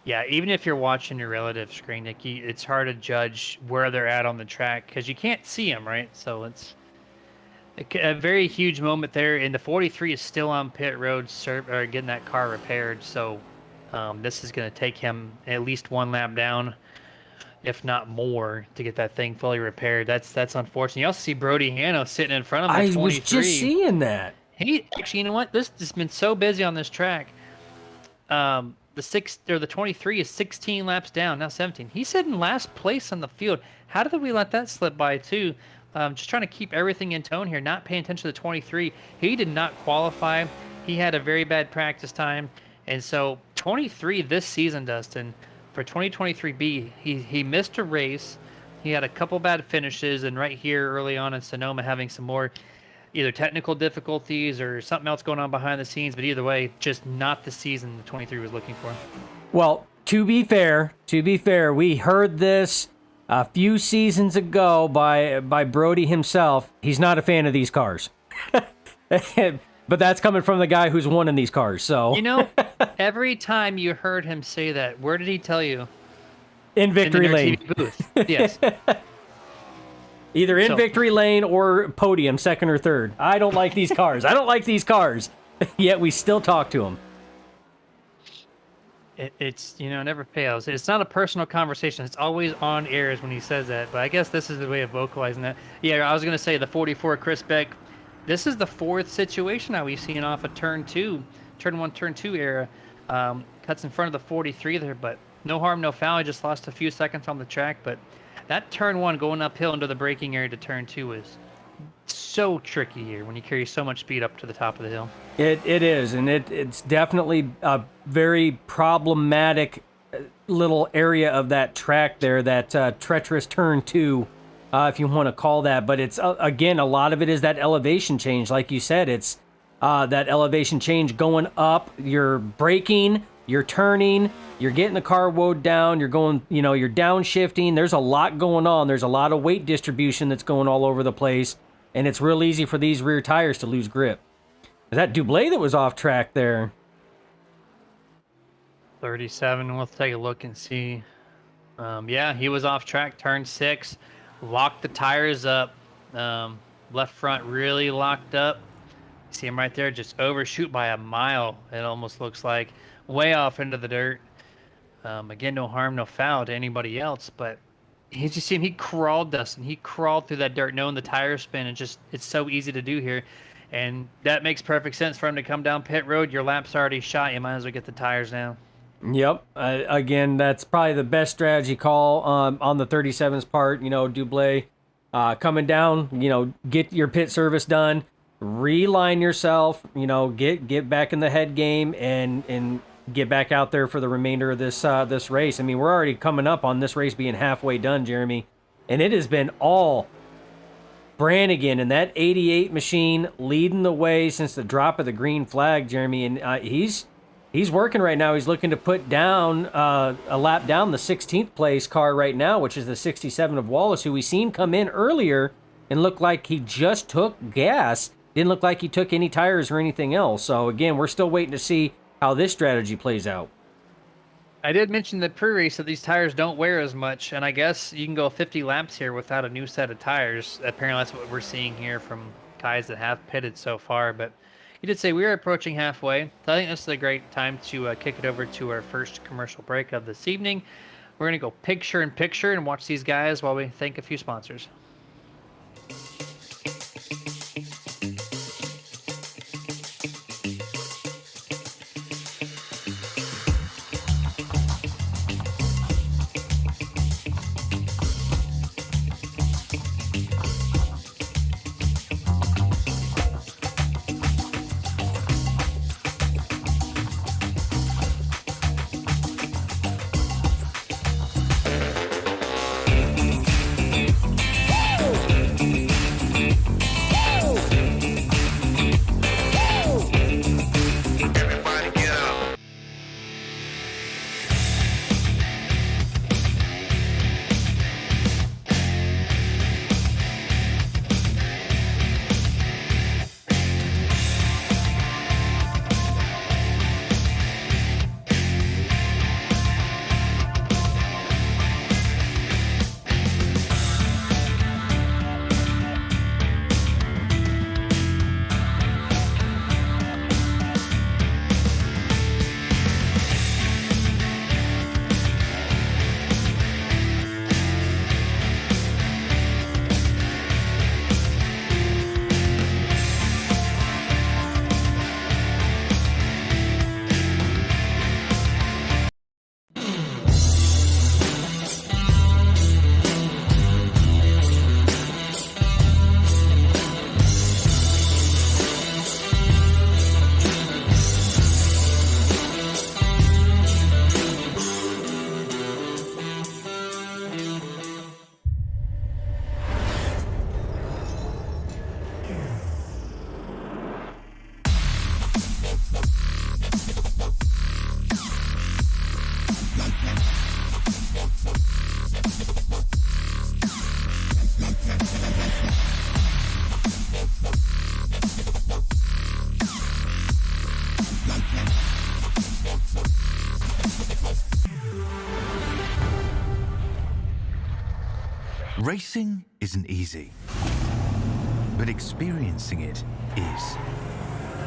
Yeah, even if you're watching your relative screen, Nikki, it's hard to judge where they're at on the track because you can't see them, right? So it's a very huge moment there. And the 43 is still on pit road getting that car repaired. So this is going to take him at least one lap down, if not more, to get that thing fully repaired. That's unfortunate. You also see Brody Hanno sitting in front of him. I was just seeing that. He actually, you know what? This has been so busy on this track. The 23 is 16 laps down, now 17. He's sitting last place on the field. How did we let that slip by too? Just trying to keep everything in tone here, not paying attention to the 23. He did not qualify. He had a very bad practice time, and so 23 this season, Dustin. For 2023B, he missed a race. He had a couple bad finishes, and right here early on in Sonoma having some more either technical difficulties or something else going on behind the scenes. But either way, just not the season the 23 was looking for. Well, to be fair, we heard this a few seasons ago by Brody himself. He's not a fan of these cars. But that's coming from the guy who's won in these cars, so... Every time you heard him say that, where did he tell you? In Victory Lane. TV booth. Yes. Either in Victory Lane or podium, second or third. I don't like these cars. Yet we still talk to him. It's, it never fails. It's not a personal conversation. It's always on airs when he says that. But I guess this is the way of vocalizing that. Yeah, I was gonna say the 44 Chris Beck. This is the fourth situation now we've seen off of turn one, turn two era. Cuts in front of the 43 there, but no harm, no foul. He just lost a few seconds on the track. But that turn one going uphill into the braking area to turn two is so tricky here when you carry so much speed up to the top of the hill. It is, and it's definitely a very problematic little area of that track there, that treacherous turn two, if you want to call that. But it's, again, a lot of it is that elevation change. Like you said, it's that elevation change going up. You're braking, you're turning, you're getting the car woed down, you're going, you're downshifting. There's a lot going on. There's a lot of weight distribution that's going all over the place, and it's real easy for these rear tires to lose grip. Is that Dublé that was off track there? 37. Let's take a look and see. Yeah, he was off track, turn 6, locked the tires up. Left front really locked up. See him right there, just overshoot by a mile. It almost looks like way off into the dirt. Again, no harm, no foul to anybody else, but he just seemed, he crawled, Dustin. He crawled through that dirt, knowing the tire spin. It's so easy to do here. And that makes perfect sense for him to come down pit road. Your lap's already shot. You might as well get the tires down. Yep. Again, that's probably the best strategy call on the 37's part. Dublé coming down, get your pit service done, reline yourself, get back in the head game and get back out there for the remainder of this race. I mean, we're already coming up on this race being halfway done, Jeremy, and it has been all Brannigan and that 88 machine leading the way since the drop of the green flag, Jeremy, and he's working right now. He's looking to put down a lap down the 16th place car right now, which is the 67 of Wallace, who we seen come in earlier and looked like he just took gas. Didn't look like he took any tires or anything else. So again, we're still waiting to see how this strategy plays out. I did mention the pre-race that these tires don't wear as much, and I guess you can go 50 laps here without a new set of tires. Apparently that's what we're seeing here from guys that have pitted so far, but you did say we are approaching halfway, so I think this is a great time to kick it over to our first commercial break of this evening. We're going to go picture-in-picture and watch these guys while we thank a few sponsors. Racing isn't easy, but experiencing it is.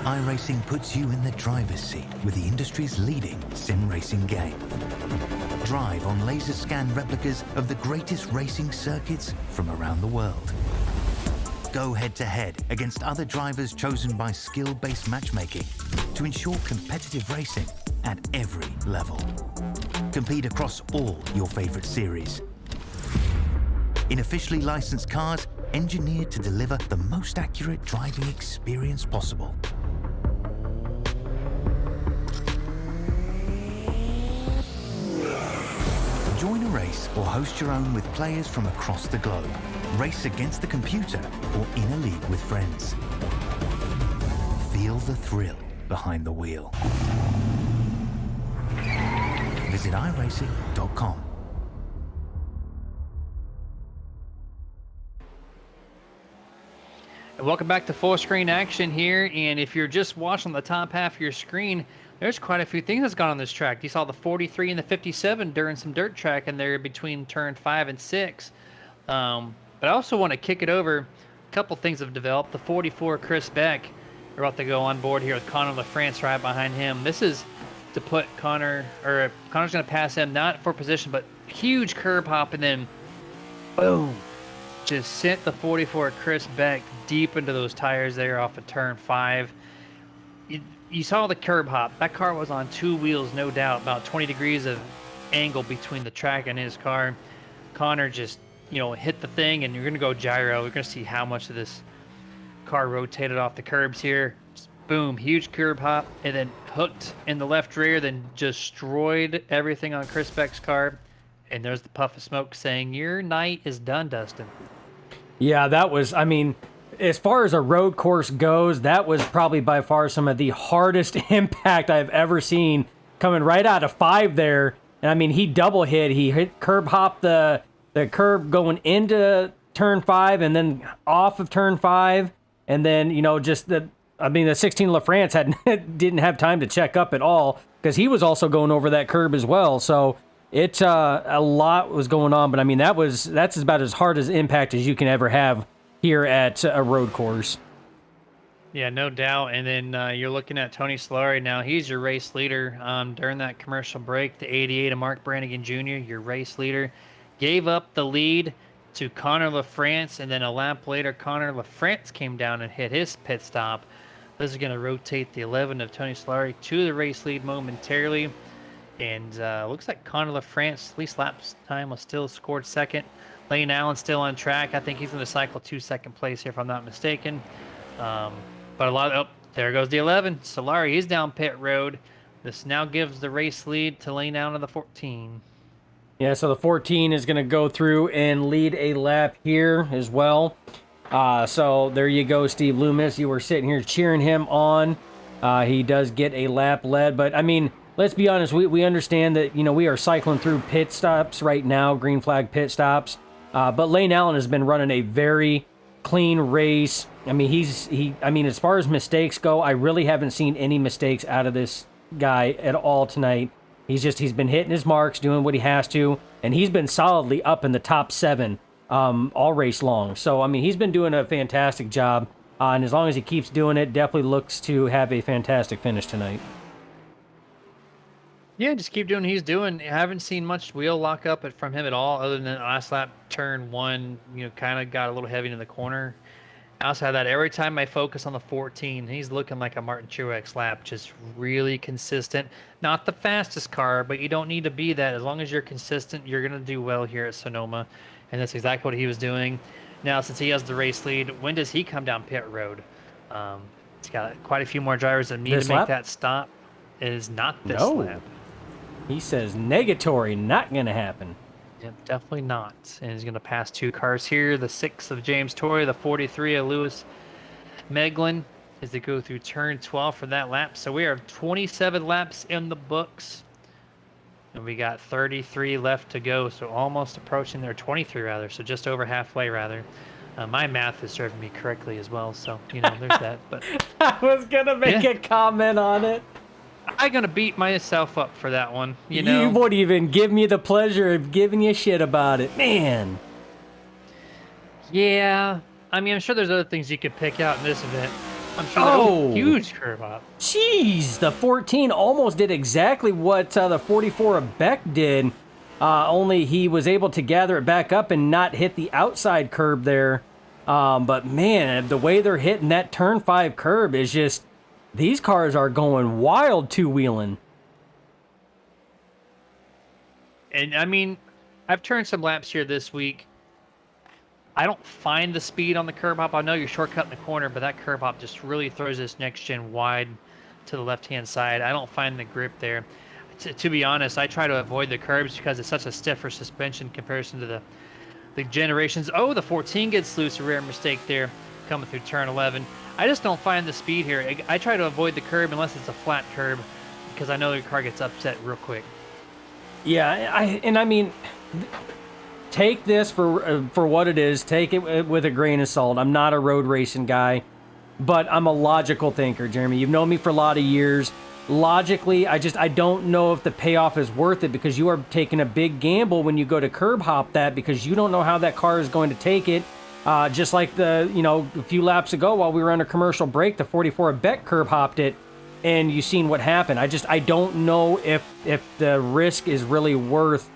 iRacing puts you in the driver's seat with the industry's leading sim racing game. Drive on laser scan replicas of the greatest racing circuits from around the world. Go head-to-head against other drivers chosen by skill-based matchmaking to ensure competitive racing at every level. Compete across all your favorite series. In officially licensed cars, engineered to deliver the most accurate driving experience possible. Join a race or host your own with players from across the globe. Race against the computer or in a league with friends. Feel the thrill behind the wheel. Visit iRacing.com. Welcome back to full screen action here, and if you're just watching the top half of your screen, there's quite a few things that's gone on this track. You saw the 43 and the 57 during some dirt track in there between turn 5 and 6. But I also want to kick it over. A couple things have developed. The 44 Chris Beck, they're about to go on board here with Connor LaFrance right behind him. This is to put Connor's going to pass him, not for position, but huge curb hop, and then boom. Just sent the 44 Chris Beck deep into those tires there off of turn 5. You saw the curb hop. That car was on 2 wheels, no doubt, about 20 degrees of angle between the track and his car. Connor just, hit the thing, and you're going to go gyro. We're going to see how much of this car rotated off the curbs here. Just boom, huge curb hop, and then hooked in the left rear, then destroyed everything on Chris Beck's car. And there's the puff of smoke saying, your night is done, Dustin. Yeah, that was, as far as a road course goes, that was probably by far some of the hardest impact I've ever seen, coming right out of 5 there. And he double hit. He hit curb hop the curb going into turn 5 and then off of turn 5. And then, the 16 LaFrance didn't have time to check up at all because he was also going over that curb as well. So it's a lot was going on, but that's about as hard as impact as you can ever have here at a road course. Yeah, no doubt. And then you're looking at Tony Solari now. He's your race leader. During that commercial break, the 88 of Mark Brannigan Jr., your race leader, gave up the lead to Connor LaFrance, and then a lap later, Connor LaFrance came down and hit his pit stop. This is going to rotate the 11 of Tony Solari to the race lead momentarily. And looks like Connor LaFrance, at least lap time, was still scored second. Lane Allen still on track. I think he's going to cycle to second place here, if I'm not mistaken. But there goes the 11. Solari, he's down pit road. This now gives the race lead to Lane Allen of the 14. Yeah, so the 14 is going to go through and lead a lap here as well. So there you go, Steve Loomis. You were sitting here cheering him on. He does get a lap led, but let's be honest, we understand that, we are cycling through pit stops right now, green flag pit stops. But Lane Allen has been running a very clean race. As far as mistakes go, I really haven't seen any mistakes out of this guy at all tonight. He's been hitting his marks, doing what he has to, and he's been solidly up in the top 7 all race long. So, he's been doing a fantastic job, and as long as he keeps doing it, definitely looks to have a fantastic finish tonight. Yeah, just keep doing what he's doing. I haven't seen much wheel lock up from him at all, other than last lap, turn 1, kind of got a little heavy in the corner. Outside of that, every time I focus on the 14, he's looking like a Martin Truex lap, just really consistent. Not the fastest car, but you don't need to be that. As long as you're consistent, you're going to do well here at Sonoma, and that's exactly what he was doing. Now, since he has the race lead, when does he come down pit road? He's got quite a few more drivers that need to make that stop. It is not this lap. He says negatory, not going to happen. Yep, definitely not. And he's going to pass 2 cars here. The 6 of James Torrey, the 43 of Lewis Meglin, as they go through turn 12 for that lap. So we are 27 laps in the books. And we got 33 left to go. So almost approaching there, 23 rather. So just over halfway rather. My math is serving me correctly as well. So, there's that. But I was going to make a comment on it. I'm going to beat myself up for that one, You won't even give me the pleasure of giving you shit about it. Man. Yeah. I'm sure there's other things you could pick out in this event. I'm sure Oh, huge curb hop. jeez, the 14 almost did exactly what the 44 of Beck did. Only he was able to gather it back up and not hit the outside curb there. But man, the way they're hitting that turn 5 curb is just, these cars are going wild two-wheeling. And I mean, I've turned some laps here this week. I don't find the speed on the curb hop. I know you're shortcutting the corner, but that curb hop just really throws this next gen wide to the left-hand side. I don't find the grip there. To be honest, I try to avoid the curbs because it's such a stiffer suspension in comparison to the generations. Oh, the 14 gets loose, a rare mistake there coming through turn 11. I just don't find the speed here. I try to avoid the curb unless it's a flat curb because I know your car gets upset real quick. Yeah, I mean, take this for what it is. Take it with a grain of salt. I'm not a road racing guy, but I'm a logical thinker, Jeremy. You've known me for a lot of years. Logically, I don't know if the payoff is worth it because you are taking a big gamble when you go to curb hop that because you don't know how that car is going to take it. Just like a few laps ago while we were on a commercial break, the 44 Beck curb hopped it, and you seen what happened. I don't know if the risk is really worth,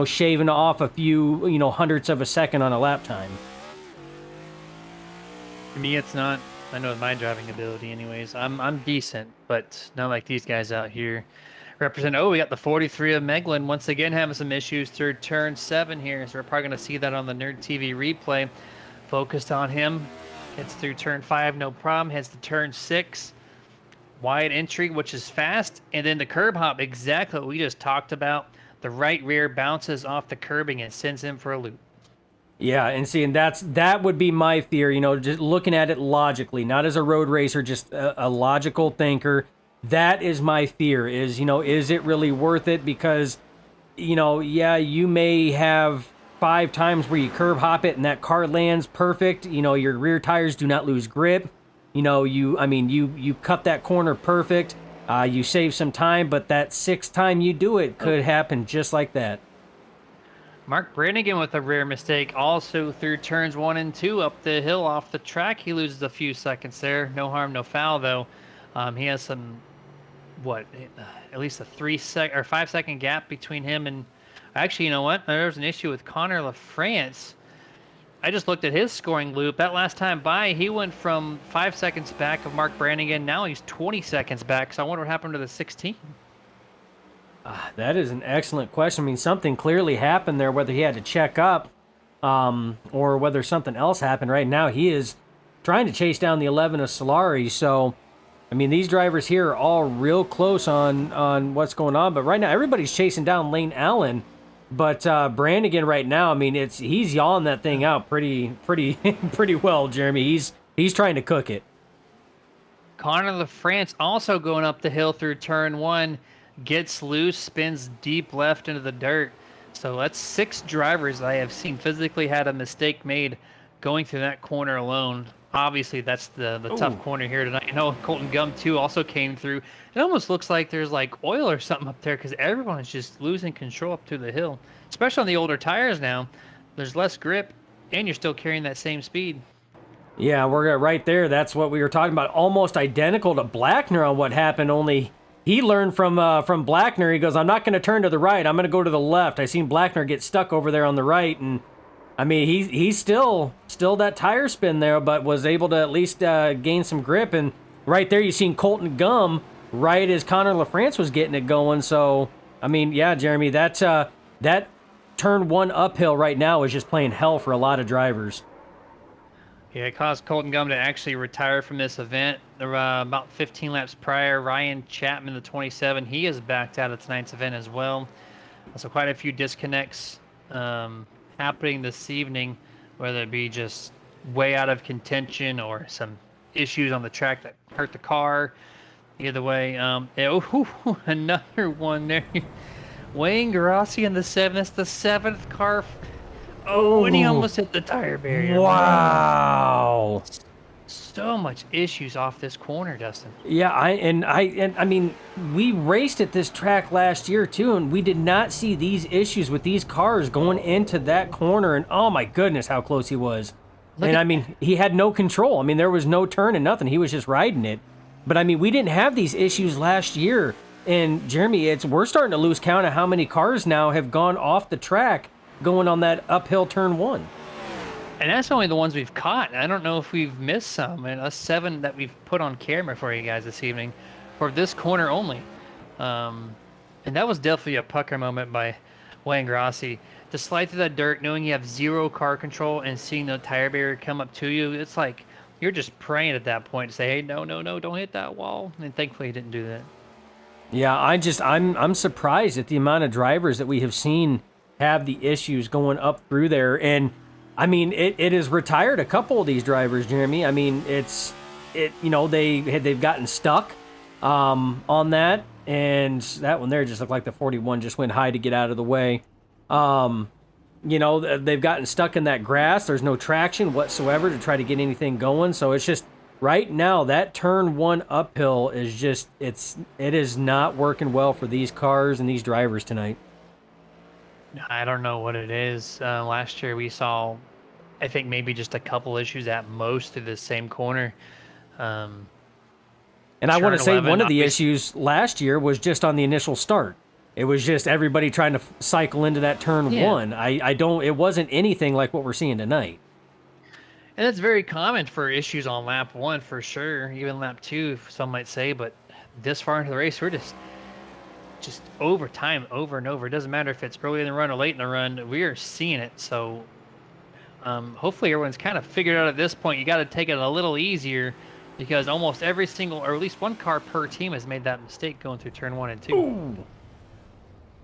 shaving off a few, hundredths of a second on a lap time. For me, it's not. I know my driving ability anyways. I'm decent, but not like these guys out here. Represent. Oh, we got the 43 of Meglin once again having some issues through turn 7 here. So we're probably going to see that on the Nerd TV replay. Focused on him. Gets through turn 5, no problem. Heads to turn 6. Wide entry, which is fast. And then the curb hop, exactly what we just talked about. The right rear bounces off the curbing and sends him for a loop. Yeah, and that would be my fear, just looking at it logically, not as a road racer, just a logical thinker. That is my fear is it really worth it? Because, you may have 5 times where you curb hop it and that car lands perfect. Your rear tires do not lose grip. You cut that corner perfect. You save some time, but that 6th time you do it could happen just like that. Mark Brannigan with a rare mistake also through turns 1 and 2 up the hill off the track. He loses a few seconds there. No harm, no foul though. He has some, at least a 5 second gap between him and, actually, you know what? There was an issue with Connor LaFrance. I just looked at his scoring loop. That last time by, he went from 5 seconds back of Mark Brannigan. Now he's 20 seconds back. So I wonder what happened to the 16. That is an excellent question. I mean, something clearly happened there, whether he had to check up or whether something else happened. Right now, he is trying to chase down the 11 of Solari. So, I mean, these drivers here are all real close on what's going on. But right now, everybody's chasing down Lane Allen. But Brannigan right now, I mean, he's yawing that thing out pretty well, Jeremy. He's trying to cook it. Connor LaFrance also going up the hill through turn 1. Gets loose, spins deep left into the dirt. So that's 6 drivers I have seen physically had a mistake made going through that corner alone. Obviously, that's the tough corner here tonight. Colton Gum, too, also came through. It almost looks like there's like oil or something up there because everyone is just losing control up to the hill. Especially on the older tires now. There's less grip, and you're still carrying that same speed. Yeah, we're right there. That's what we were talking about. Almost identical to Blackner on what happened, only he learned from Blackner. He goes, I'm not going to turn to the right. I'm going to go to the left. I seen Blackner get stuck over there on the right. And, I mean, he's still that tire spin there, but was able to at least gain some grip. And right there you seen Colton Gum right as Connor LaFrance was getting it going. So, I mean, yeah, Jeremy, that turn 1 uphill right now is just playing hell for a lot of drivers. Yeah, it caused Colton Gum to actually retire from this event. About 15 laps prior, Ryan Chapman, the 27, he is backed out of tonight's event as well. So quite a few disconnects happening this evening, whether it be just way out of contention or some issues on the track that hurt the car. Either way, another one there. Wayne Garossi in the 7th. That's the 7th car. Oh, and he almost hit the tire barrier. Wow. So much issues off this corner, Dustin. Yeah, I mean, we raced at this track last year too, and we did not see these issues with these cars going into that corner. And oh my goodness, how close he was. Look And at I mean, he had no control. I mean, there was no turn and nothing. He was just riding it. But I mean, we didn't have these issues last year. And Jeremy, we're starting to lose count of how many cars now have gone off the track going on that uphill turn 1. And that's only the ones we've caught. I don't know if we've missed some. And us 7 that we've put on camera for you guys this evening for this corner only. And that was definitely a pucker moment by Wayne Grossi. To slide through that dirt, knowing you have 0 car control and seeing the tire barrier come up to you, it's like you're just praying at that point to say, hey, no, don't hit that wall. And thankfully he didn't do that. Yeah, I'm surprised at the amount of drivers that we have seen have the issues going up through there. And I mean, it has retired a couple of these drivers, Jeremy. I mean, they've gotten stuck on that, and that one there just looked like the 41 just went high to get out of the way. They've gotten stuck in that grass. There's no traction whatsoever to try to get anything going. So it's just right now that turn 1 uphill is just it is not working well for these cars and these drivers tonight. I don't know what it is. Last year we saw, I think maybe just a couple issues at most through the same corner. And I want to say one of the issues last year was just on the initial start. It was just everybody trying to cycle into that turn 1. It wasn't anything like what we're seeing tonight. And that's very common for issues on lap 1 for sure, even lap 2, some might say. But this far into the race, we're just over time, over and over. It doesn't matter if it's early in the run or late in the run. We are seeing it. So hopefully everyone's kind of figured out at this point. You got to take it a little easier because almost every single, or at least one car per team, has made that mistake going through turn 1 and 2. Ooh.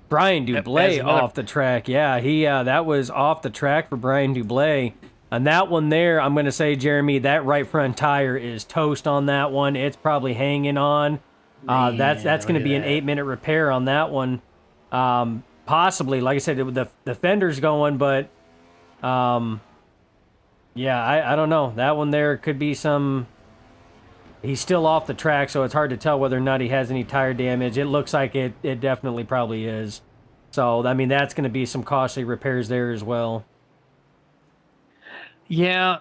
Brian Dublé off the track. Yeah, that was off the track for Brian Dublé. And that one there, I'm going to say, Jeremy, that right front tire is toast on that one. It's probably hanging on. That's going to be an 8-minute repair on that one. Possibly, like I said, the fender's going, but I don't know. That one there could be some. He's still off the track, so it's hard to tell whether or not he has any tire damage. It looks like it definitely probably is. So, I mean, that's going to be some costly repairs there as well. Yeah,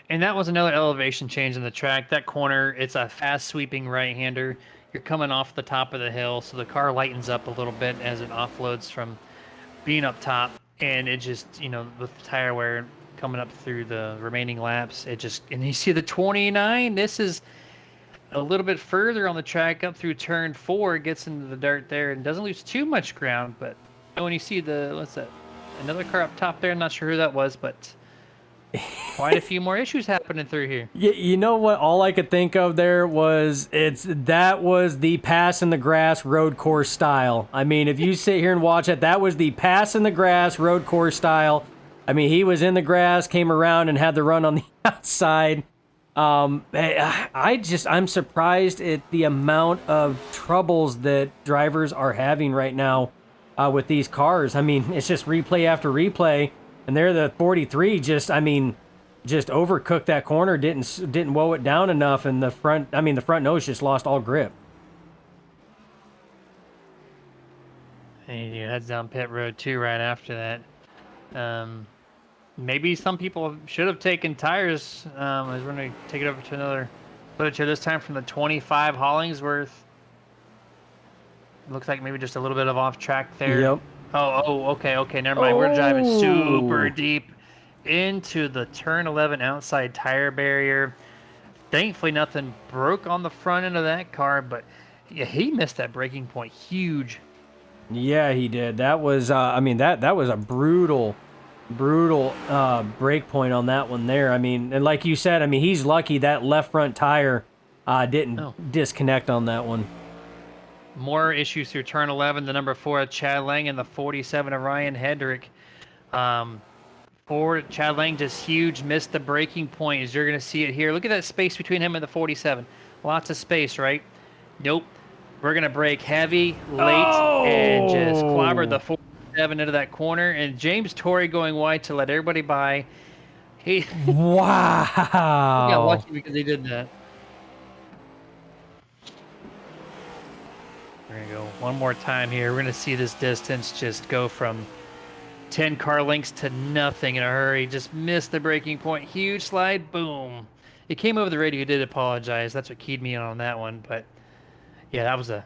and that was another elevation change in the track. That corner, it's a fast sweeping right-hander. You're coming off the top of the hill, so the car lightens up a little bit as it offloads from being up top. And it just, with the tire wear coming up through the remaining laps, and you see the 29, this is a little bit further on the track up through turn 4, gets into the dirt there and doesn't lose too much ground. But when you see another car up top there, I'm not sure who that was, but quite a few more issues happening through here. You know what? All I could think of there was that was the pass in the grass road course style. I mean, if you sit here and watch it, that was the pass in the grass road course style. I mean, he was in the grass, came around and had the run on the outside. I'm surprised at the amount of troubles that drivers are having right now with these cars. I mean, it's just replay after replay. And there, the 43 just overcooked that corner, didn't woe it down enough, and the front nose just lost all grip. And he heads down pit road too right after that. Maybe some people should have taken tires. As we're going to take it over to another footage here, this time from the 25 Hollingsworth. Looks like maybe just a little bit of off track there. Yep. Okay, never mind. We're driving super deep into the turn 11 outside tire barrier. Thankfully, nothing broke on the front end of that car, but yeah, he missed that braking point huge. Yeah, he did. That was, that was a brutal brake point on that one there. I mean, and like you said, I mean, he's lucky that left front tire didn't disconnect on that one. More issues through turn 11. The number 4 Chad Lang and the 47 of Ryan Hedrick. Chad Lang just huge, missed the braking point, as you're going to see it here. Look at that space between him and the 47. Lots of space, right? Nope. We're going to brake heavy, late, and just clobbered the 47 into that corner. And James Torrey going wide to let everybody by. Wow. He got lucky because he did that. We're going to go one more time here. We're going to see this distance just go from 10 car lengths to nothing in a hurry. Just missed the braking point. Huge slide. Boom. It came over the radio. He did apologize. That's what keyed me in on that one. But yeah, that was a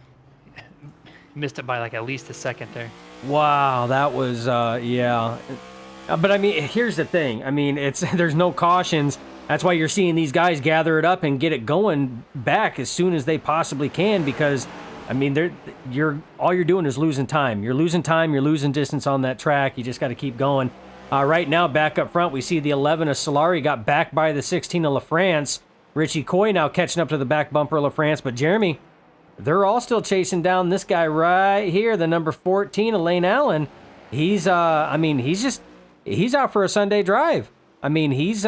missed it by like at least a second there. Wow, that was yeah. But I mean, here's the thing. I mean, it's there's no cautions. That's why you're seeing these guys gather it up and get it going back as soon as they possibly can, because I mean, all you're doing is losing time. You're losing time, you're losing distance on that track. You just got to keep going. Right now, back up front, we see the 11 of Solari got back by the 16 of LaFrance. Richie Coy now catching up to the back bumper of LaFrance, but Jeremy, they're all still chasing down this guy right here, the number 14, Elaine Allen. He's, I mean, he's out for a Sunday drive. I mean, he's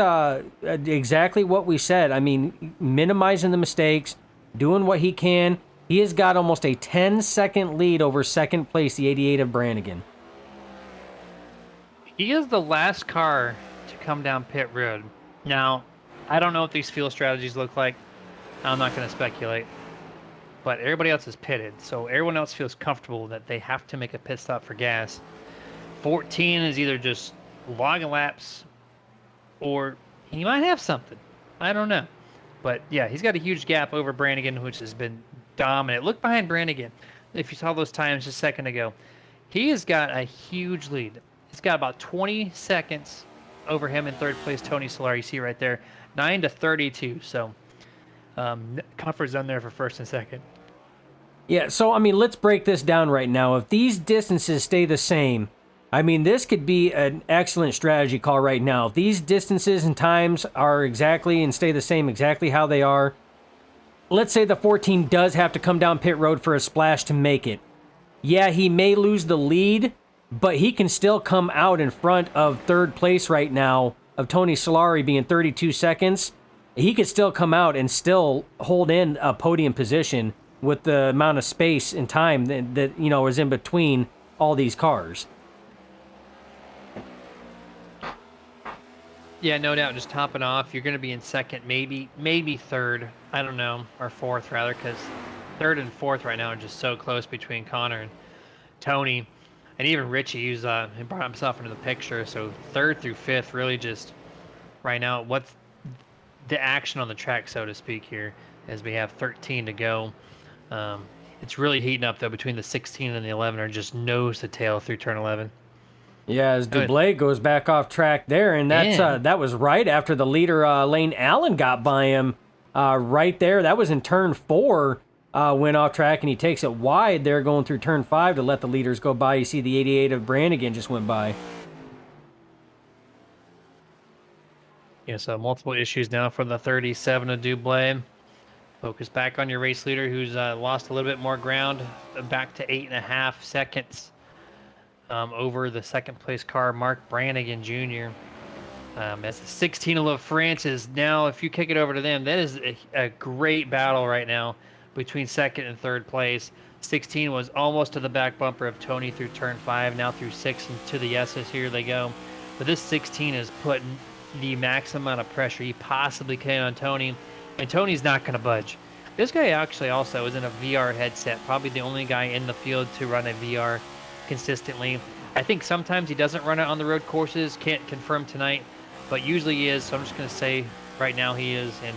exactly what we said. I mean, minimizing the mistakes, doing what he can. He has got almost a 10-second lead over second place, the 88 of Brannigan. He is the last car to come down pit road. Now, I don't know what these fuel strategies look like. I'm not going to speculate. But everybody else is pitted, so everyone else feels comfortable that they have to make a pit stop for gas. 14 is either just logging laps or he might have something. I don't know. But yeah, he's got a huge gap over Brannigan, which has been dominant. Look behind Brannigan. If you saw those times just a second ago, he has got a huge lead. He's got about 20 seconds over him in third place, Tony Solari. You see right there, 9-32. So comfort zone there for first and second. Yeah, so I mean, let's break this down right now. If these distances stay the same, I mean, this could be an excellent strategy call right now. If these distances and times are exactly and stay the same exactly how they are, let's say the 14 does have to come down pit road for a splash to make it. Yeah, he may lose the lead, but he can still come out in front of third place right now of Tony Solari being 32 seconds. He could still come out and still hold in a podium position with the amount of space and time that you know is in between all these cars. Yeah, no doubt. Just topping off, you're going to be in second, maybe third. I don't know, or fourth rather, because third and fourth right now are just so close between Connor and Tony, and even Richie, who's he brought himself into the picture. So third through fifth, really just right now, what's the action on the track, so to speak, here, as we have 13 to go. It's really heating up though. Between the 16 and the 11 are just nose to tail through turn 11. Yeah, as Dublé goes back off track there, and that's that was right after the leader Lane Allen got by him right there. That was in turn 4, went off track, and he takes it wide there going through turn 5 to let the leaders go by. You see the 88 of Brannigan just went by. Yeah, so multiple issues now for the 37 of Dublé. Focus back on your race leader, who's lost a little bit more ground, back to 8.5 seconds. Over the second place car, Mark Brannigan Jr. As the 16 of LaFrance is now, if you kick it over to them, that is a great battle right now between second and third place. 16 was almost to the back bumper of Tony through turn 5, now through 6 and to the S's. Here they go. But this 16 is putting the maximum amount of pressure he possibly can on Tony, and Tony's not going to budge. This guy actually also is in a VR headset, probably the only guy in the field to run a VR consistently. I think sometimes he doesn't run it on the road courses, can't confirm tonight, but usually he is, so I'm just going to say right now he is in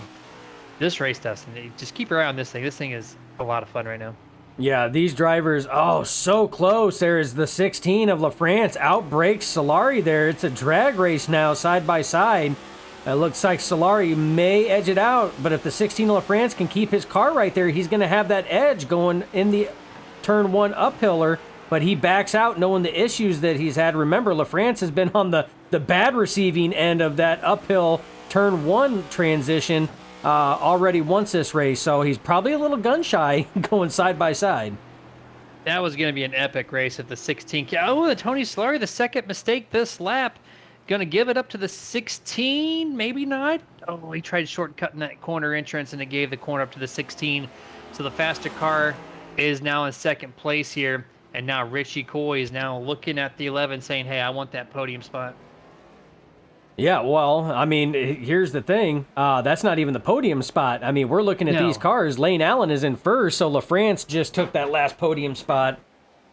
this race, Dustin. Just keep your eye on this thing. This thing is a lot of fun right now. Yeah, these drivers, so close. There is the 16 of LaFrance, outbreaks Solari there. It's a drag race now, side by side. It looks like Solari may edge it out, but if the 16 of LaFrance can keep his car right there, he's going to have that edge going in the turn 1 uphiller. But he backs out knowing the issues that he's had. Remember, LaFrance has been on the bad receiving end of that uphill turn 1 transition already once this race. So he's probably a little gun shy going side by side. That was going to be an epic race at the 16. Oh, the Tony Solari, the second mistake this lap. Going to give it up to the 16? Maybe not. Oh, he tried shortcutting that corner entrance, and it gave the corner up to the 16. So the faster car is now in second place here. And now Richie Coy is now looking at the 11 saying, hey, I want that podium spot. Yeah, well, I mean, here's the thing. That's not even the podium spot. I mean, we're looking at these cars. Lane Allen is in first, so LaFrance just took that last podium spot.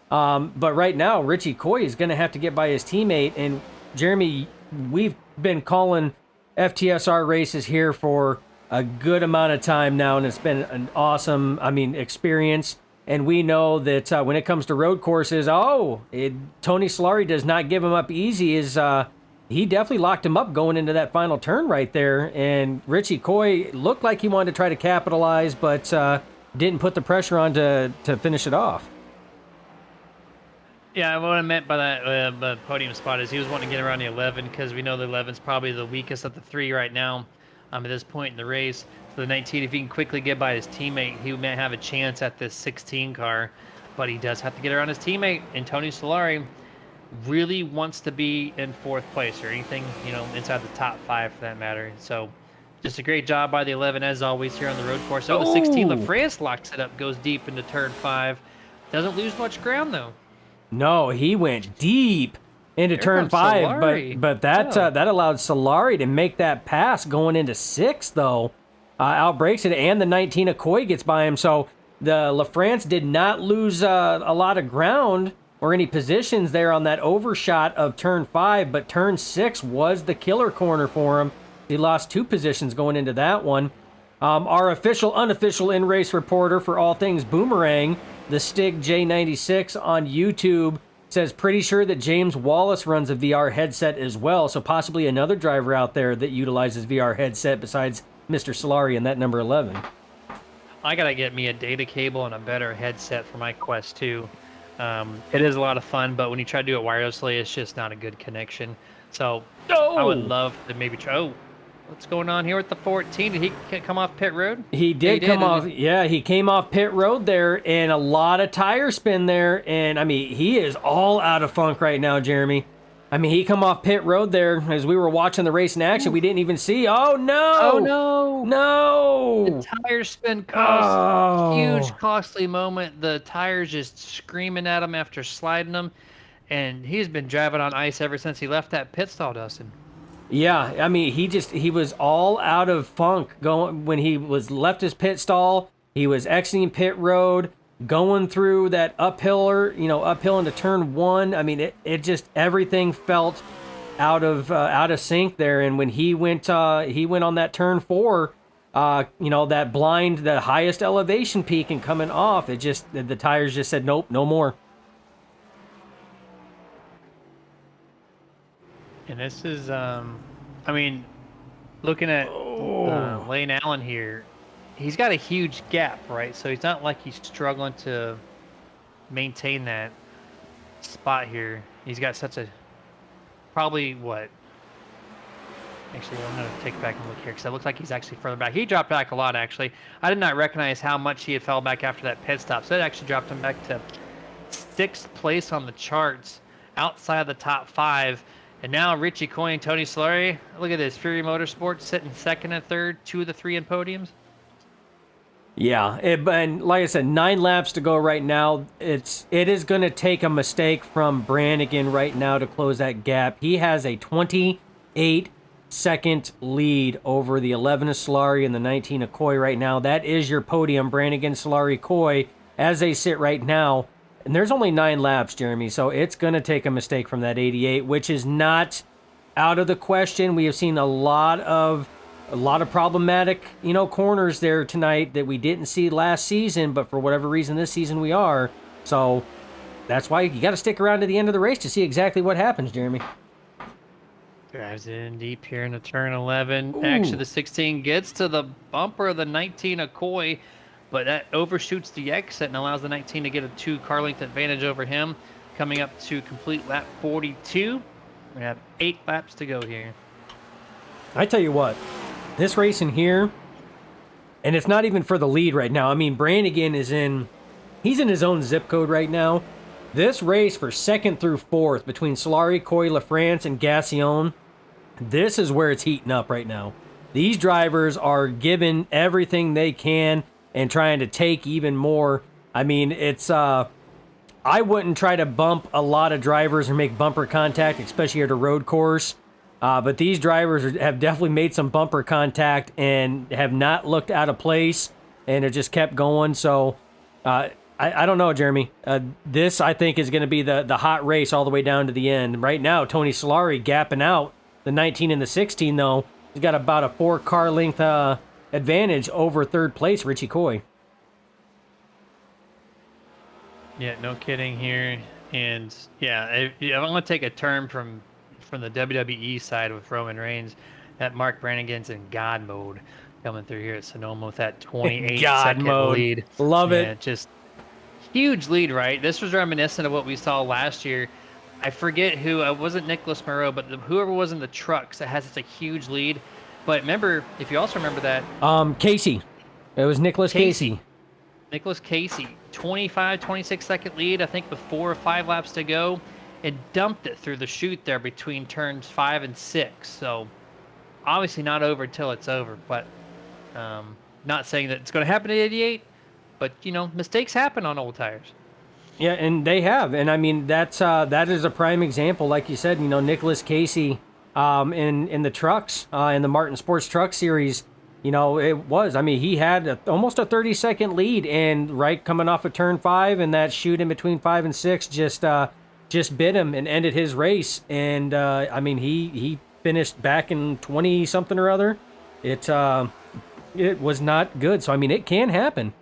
But right now, Richie Coy is going to have to get by his teammate. And Jeremy, we've been calling FTSR races here for a good amount of time now, and it's been an awesome, experience. And we know that when it comes to road courses, Tony Solari does not give him up easy. He definitely locked him up going into that final turn right there. And Richie Coy looked like he wanted to try to capitalize, but didn't put the pressure on to finish it off. Yeah, what I meant by that podium spot is he was wanting to get around the 11 because we know the 11's probably the weakest of the three right now at this point in the race. So the 19, if he can quickly get by his teammate, he may have a chance at this 16 car, but he does have to get around his teammate. And Tony Solari really wants to be in fourth place or anything, inside the top 5 for that matter. So just a great job by the 11 as always here on the road course. The 16, LaFrance locks it up, goes deep into turn 5. Doesn't lose much ground though. No, he went deep into turn 5, but that allowed Solari to make that pass going into 6th though. Outbreaks it, and the 19 Okoye gets by him. So the LaFrance did not lose a lot of ground or any positions there on that overshot of turn 5, but turn 6 was the killer corner for him. He lost 2 positions going into that one. Our unofficial in-race reporter for all things Boomerang, the Stig J96 on YouTube, says pretty sure that James Wallace runs a VR headset as well, so possibly another driver out there that utilizes VR headset besides Mr. Solari and that number 11. I gotta get me a data cable and a better headset for my Quest 2. It is a lot of fun, but when you try to do it wirelessly, it's just not a good connection. So I would love to maybe try. What's going on here with the 14? Did he come off pit road? He did come off. Yeah, he came off pit road there, and a lot of tire spin there. And he is all out of funk right now, Jeremy. He come off pit road there as we were watching the race in action. We didn't even see. Oh no! Oh no! No! The tire spin caused a huge, costly moment. The tires just screaming at him after sliding them, and he's been driving on ice ever since he left that pit stall, Dustin. Yeah, he was all out of funk going when he was left his pit stall. He was exiting pit road, going through that uphill into turn 1. It just everything felt out of sync there. And when he went on that turn 4, that blind, the highest elevation peak and coming off, the tires just said nope, no more. And this is, looking at Lane Allen here, he's got a huge gap, right? So he's not like he's struggling to maintain that spot here. He's got such a, probably what? Actually, I'm going to take it back and look here because it looks like he's actually further back. He dropped back a lot, actually. I did not recognize how much he had fell back after that pit stop. So it actually dropped him back to 6th place on the charts, outside of the top 5. And now Richie Coy and Tony Solari, look at this, Fury Motorsports sitting 2nd and 3rd, 2 of the 3 in podiums. Yeah, and like I said, 9 laps to go right now. It is going to take a mistake from Brannigan right now to close that gap. He has a 28-second lead over the 11 of Solari and the 19 of Coy right now. That is your podium, Brannigan, Solari, Coy, as they sit right now. And there's only 9 laps, Jeremy, so it's going to take a mistake from that 88, which is not out of the question. We have seen a lot of problematic, corners there tonight that we didn't see last season, but for whatever reason this season we are. So that's why you got to stick around to the end of the race to see exactly what happens, Jeremy. Drives in deep here into turn 11. Ooh. Actually, the 16 gets to the bumper of the 19 of Coy, but that overshoots the exit and allows the 19 to get a 2 car length advantage over him, coming up to complete lap 42. We have 8 laps to go here. I tell you what, this race in here, and it's not even for the lead right now. Brannigan he's in his own zip code right now. This race for 2nd through 4th between Solari, Coy, LaFrance, and Gassion, this is where it's heating up right now. These drivers are giving everything they can and trying to take even more. I wouldn't try to bump a lot of drivers or make bumper contact, especially at a road course. But these drivers have definitely made some bumper contact and have not looked out of place, and it just kept going. So I don't know, Jeremy. This, I think, is going to be the hot race all the way down to the end. Right now, Tony Solari gapping out the 19 and the 16, though. He's got about a 4-car length advantage over third place, Richie Coy. Yeah, no kidding here. And yeah, I'm going to take a turn from the WWE side with Roman Reigns. That Mark Brannigan's in God mode coming through here at Sonoma with that 28-second lead. Love it. Just huge lead, right? This was reminiscent of what we saw last year. I forget who, it wasn't Nicholas Moreau, but whoever was in the trucks that has such a huge lead. But remember, if you also remember that. Casey. It was Nicholas Casey. Nicholas Casey, 26-second lead, I think with 4 or 5 laps to go, and dumped it through the chute there between turns 5 and 6. So obviously not over until it's over, but not saying that it's going to happen at 88, but mistakes happen on old tires. Yeah, and they have, and I mean that is a prime example, like you said. Nicholas Casey in the trucks in the Martin Sports Truck Series. It was. I mean, he had almost a 30-second lead, and right coming off of turn 5, and that chute in between 5 and 6 just bit him and ended his race. And I mean, he finished back in 20 something or other. It was not good. So I mean, it can happen.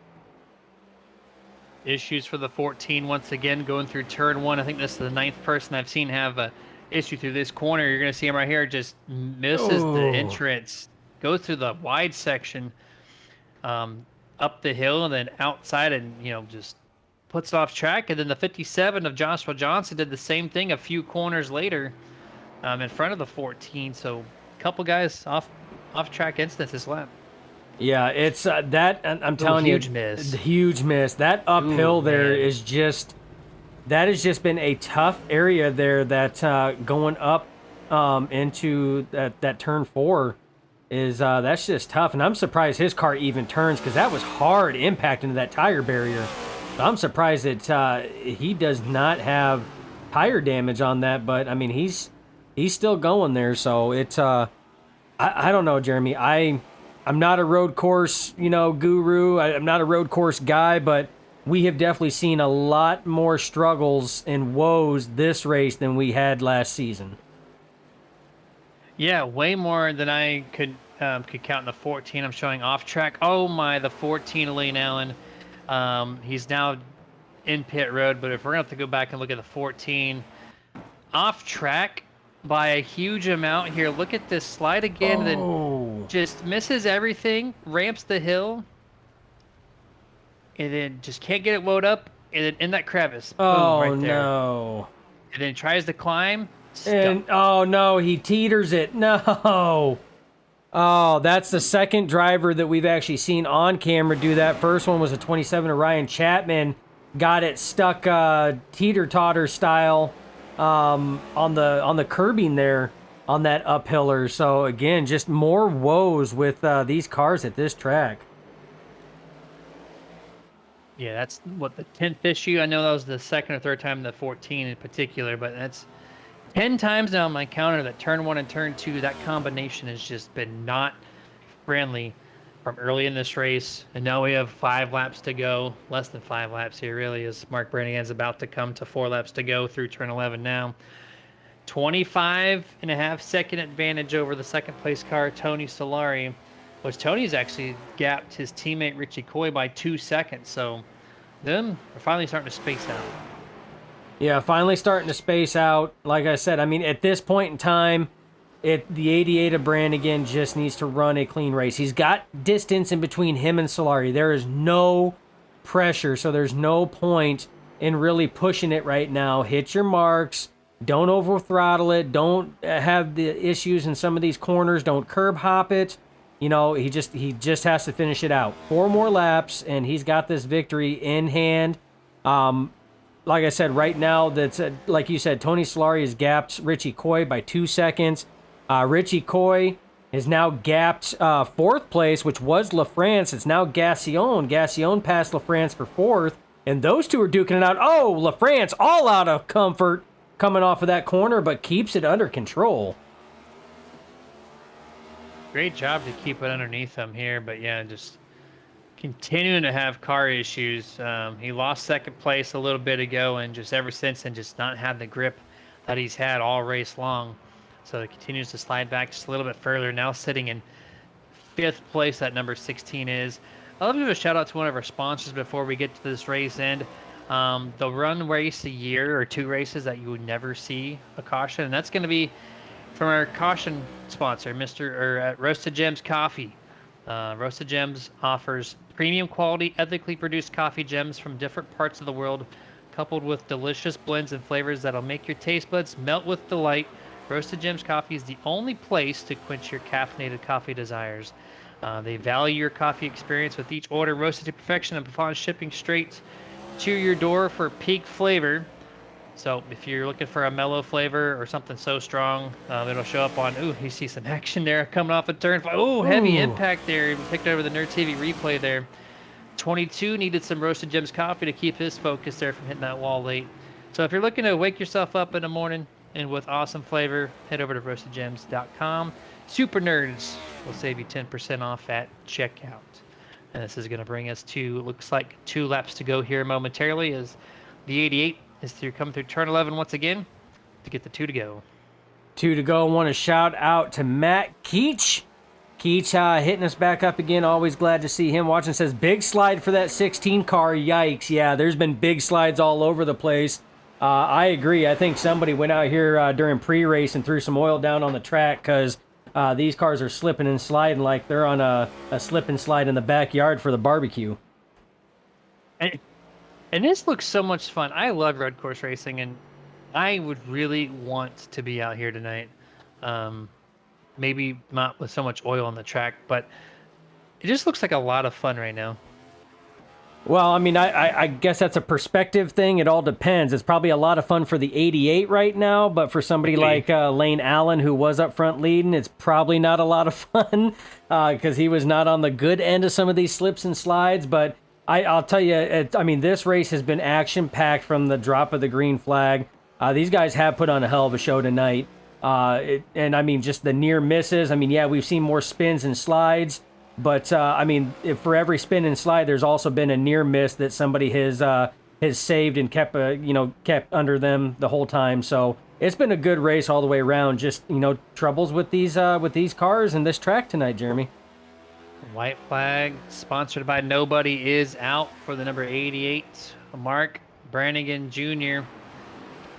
Issues for the 14 once again going through turn 1. I think this is the 9th person I've seen have a issue through this corner. You're going to see him right here, just misses the entrance. Goes through the wide section, up the hill, and then outside, and just puts it off track. And then the 57 of Joshua Johnson did the same thing a few corners later, in front of the 14. So a couple guys off track incidents this lap. Yeah, it's that. I'm telling you, huge miss. That uphill is just, that has just been a tough area there. That going up into that turn 4. That's just tough, and I'm surprised his car even turns, because that was hard impact into that tire barrier. So I'm surprised that he does not have tire damage on that, but I mean he's still going there. So it's I don't know, Jeremy. I'm not a road course guru. I'm not a road course guy, but we have definitely seen a lot more struggles and woes this race than we had last season. Yeah, way more than I could count in the 14. I'm showing off track. Oh my, the 14 Elaine Allen. He's now in pit road, but if we're going to have to go back and look at the 14, off track by a huge amount here. Look at this slide again, then just misses everything, ramps the hill, and then just can't get it loaded up, and then in that crevice. Boom, right there. No. And then tries to climb. And no, he teeters it. No. Oh, that's the second driver that we've actually seen on camera do that. First one was a 27 of Ryan Chapman. Got it stuck teeter-totter style on the curbing there on that uphiller. So again, just more woes with these cars at this track. Yeah, that's what, the 10th issue. I know that was the second or third time, the 14 in particular, but that's 10 times now on my counter that turn 1 and turn 2, that combination has just been not friendly from early in this race. And now we have 5 laps to go, less than 5 laps here really, as Mark Brannigan's about to come to 4 laps to go through turn 11 now. 25.5-second advantage over the second place car, Tony Solari, which Tony's actually gapped his teammate Richie Coy by 2 seconds. So them are finally starting to space out. Yeah, finally starting to space out. Like I said, I mean, at this point in time, the 88 of Brannigan just needs to run a clean race. He's got distance in between him and Solari. There is no pressure, so there's no point in really pushing it right now. Hit your marks. Don't over throttle it. Don't have the issues in some of these corners. Don't curb hop it. He just has to finish it out. 4 more laps, and he's got this victory in hand. Like I said, right now, that's like you said, Tony Solari has gapped Richie Coy by 2 seconds. Richie Coy is now gapped 4th place, which was LaFrance. It's now Gassion. Gassion passed LaFrance for 4th, and those two are duking it out. Oh, LaFrance all out of comfort coming off of that corner, but keeps it under control. Great job to keep it underneath him here, but yeah, just continuing to have car issues. He lost second place a little bit ago, and just ever since then, just not had the grip that he's had all race long. So it continues to slide back just a little bit further. Now sitting in 5th place, that number 16 is. I'd love to give a shout out to one of our sponsors before we get to this race end. They'll run race a year or 2 races that you would never see a caution, and that's going to be from our caution sponsor, Roasted Gems Coffee. Roasted Gems offers premium quality, ethically produced coffee gems from different parts of the world, coupled with delicious blends and flavors that'll make your taste buds melt with delight. Roasted Gems Coffee is the only place to quench your caffeinated coffee desires. They value your coffee experience with each order roasted to perfection and upon shipping straight to your door for peak flavor. So if you're looking for a mellow flavor or something so strong, it'll show up on, ooh, you see some action there coming off a turn. Oh, heavy impact there. He picked over the Nerd TV replay there. 22 needed some Roasted Gems coffee to keep his focus there from hitting that wall late. So if you're looking to wake yourself up in the morning and with awesome flavor, head over to roastedgems.com. Super Nerds will save you 10% off at checkout. And this is going to bring us to, looks like 2 laps to go here momentarily as the 88 is coming through turn 11 once again to get the 2 to go. 2 to go. Want to shout out to Matt Keach. Keach hitting us back up again. Always glad to see him. Watching, says, big slide for that 16 car. Yikes. Yeah, there's been big slides all over the place. I agree. I think somebody went out here during pre-race and threw some oil down on the track because these cars are slipping and sliding like they're on a slip and slide in the backyard for the barbecue. And this looks so much fun. I love road course racing, and I would really want to be out here tonight. Maybe not with so much oil on the track, but it just looks like a lot of fun right now. Well, I mean, I guess that's a perspective thing. It all depends. It's probably a lot of fun for the 88 right now, but for somebody like Lane Allen, who was up front leading, it's probably not a lot of fun because he was not on the good end of some of these slips and slides. But I'll tell you, I mean, this race has been action-packed from the drop of the green flag. These guys have put on a hell of a show tonight. And, I mean, just the near misses. I mean, yeah, we've seen more spins and slides. But, I mean, for every spin and slide, there's also been a near miss that somebody has saved and kept under them the whole time. So it's been a good race all the way around. Just, troubles with these cars and this track tonight, Jeremy. White flag, sponsored by Nobody, is out for the number 88, Mark Brannigan Jr.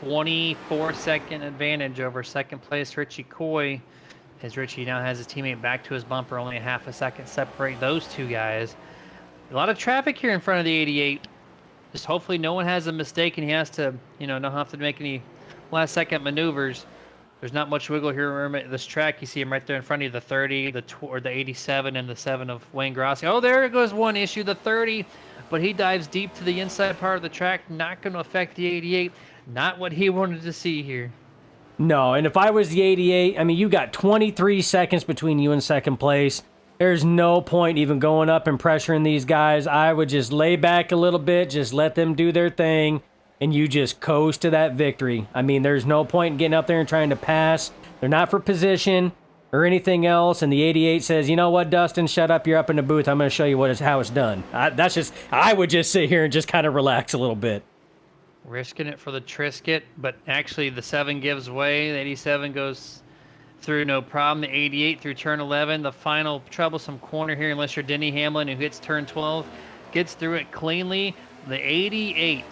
24-second advantage over second place Richie Coy, as Richie now has his teammate back to his bumper, only a half a second separate those 2 guys. A lot of traffic here in front of the 88. Just hopefully no one has a mistake and he has to, not have to make any last-second maneuvers. There's not much wiggle here. Remember this track, you see him right there in front of you, the 30, the 87, and the 7 of Wayne Grossi. Oh, there goes one issue, the 30, but he dives deep to the inside part of the track, not going to affect the 88. Not what he wanted to see here. No, and if I was the 88, I mean, you got 23 seconds between you and second place. There's no point even going up and pressuring these guys. I would just lay back a little bit, just let them do their thing, and you just coast to that victory. I mean, there's no point in getting up there and trying to pass. They're not for position or anything else, and the 88 says, you know what, Dustin, shut up, you're up in the booth. I'm going to show you how it's done. I would just sit here and just kind of relax a little bit. Risking it for the Trisket, but actually the 7 gives way. The 87 goes through no problem. The 88 through turn 11. The final troublesome corner here, unless you're Denny Hamlin, who hits turn 12, gets through it cleanly. The 88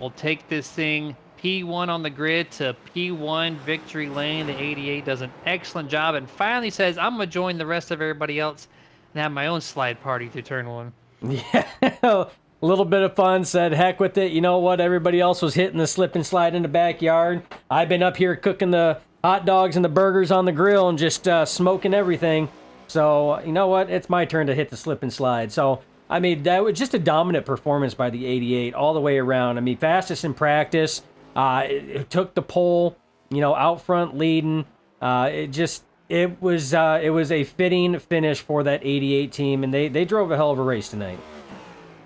will take this thing P1 on the grid to P1 victory lane. The 88 does an excellent job and finally says, I'm going to join the rest of everybody else and have my own slide party through turn 1. Yeah. A little bit of fun, said heck with it. You know what? Everybody else was hitting the slip and slide in the backyard. I've been up here cooking the hot dogs and the burgers on the grill and just smoking everything. So, you know what? It's my turn to hit the slip and slide. So, I mean, that was just a dominant performance by the 88 all the way around. I mean, fastest in practice. It took the pole, out front leading. It was a fitting finish for that 88 team, and they drove a hell of a race tonight.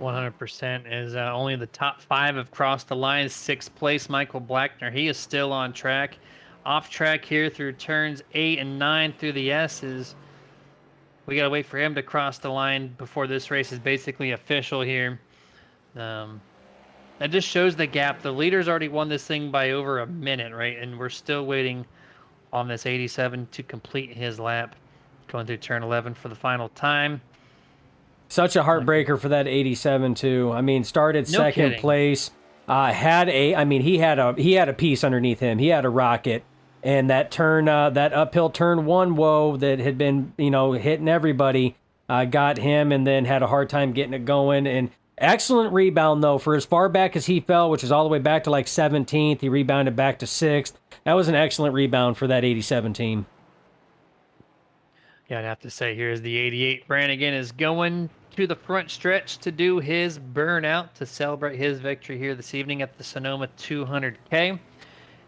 100% is only the top 5 have crossed the line. 6th place, Michael Blackner. He is still on track. Off track here through turns 8 and 9 through the S's. we got to wait for him to cross the line before this race is basically official here. That just shows the gap. The leader's already won this thing by over a minute, right? And we're still waiting on this 87 to complete his lap. Going through turn 11 for the final time. Such a heartbreaker for that 87 too. I mean, started No second kidding. place. He had a piece underneath him. He had a rocket, and that turn, that uphill turn one woe that had been, hitting everybody, got him, and then had a hard time getting it going. And excellent rebound though, for as far back as he fell, which is all the way back to like 17th. He rebounded back to 6th. That was an excellent rebound for that 87 team. Yeah, I'd have to say here's the 88. Brannigan is going to the front stretch to do his burnout to celebrate his victory here this evening at the Sonoma 200K.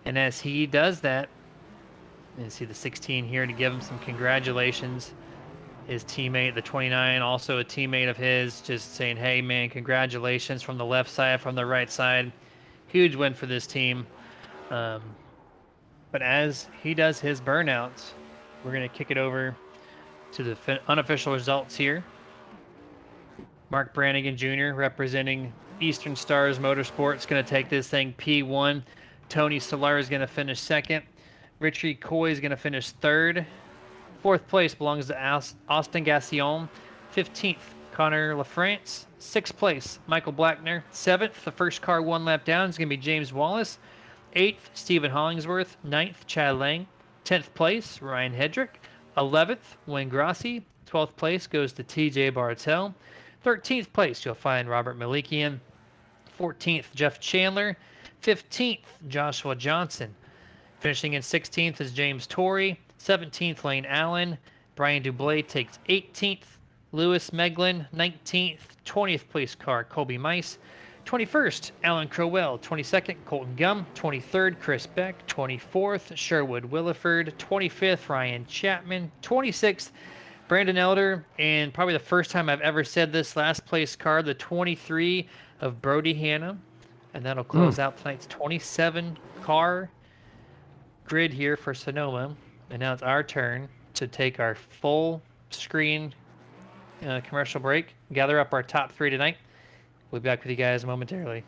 And as he does that, you see the 16 here to give him some congratulations. His teammate, the 29, also a teammate of his, just saying, hey, man, congratulations from the left side, from the right side. Huge win for this team. But as he does his burnouts, we're going to kick it over to the unofficial results here. Mark Brannigan Jr. representing Eastern Stars Motorsports going to take this thing P1. Tony Solar is going to finish second. Richie Coy is going to finish third. Fourth place belongs to Austin Gassion. 15th, Connor LaFrance. Sixth place, Michael Blackner. Seventh, the first car one lap down is going to be James Wallace. Eighth, Stephen Hollingsworth. Ninth, Chad Lang. 10th place, Ryan Hedrick. 11th, Wayne Grassi. 12th place goes to TJ Bartel. 13th place, you'll find Robert Malikian. 14th, Jeff Chandler. 15th, Joshua Johnson. Finishing in 16th is James Torrey. 17th, Lane Allen. Brian Dublé takes 18th. Lewis Meglin, 19th. 20th place car, Colby Mice. 21st, Alan Crowell. 22nd, Colton Gum. 23rd, Chris Beck. 24th, Sherwood Williford. 25th, Ryan Chapman. 26th, Brandon Elder. And probably the first time I've ever said this, last place car, the 23 of Brody Hanna. And that'll close out tonight's 27 car grid here for Sonoma. And now it's our turn to take our full screen commercial break, gather up our top 3 tonight. We'll be back with you guys momentarily.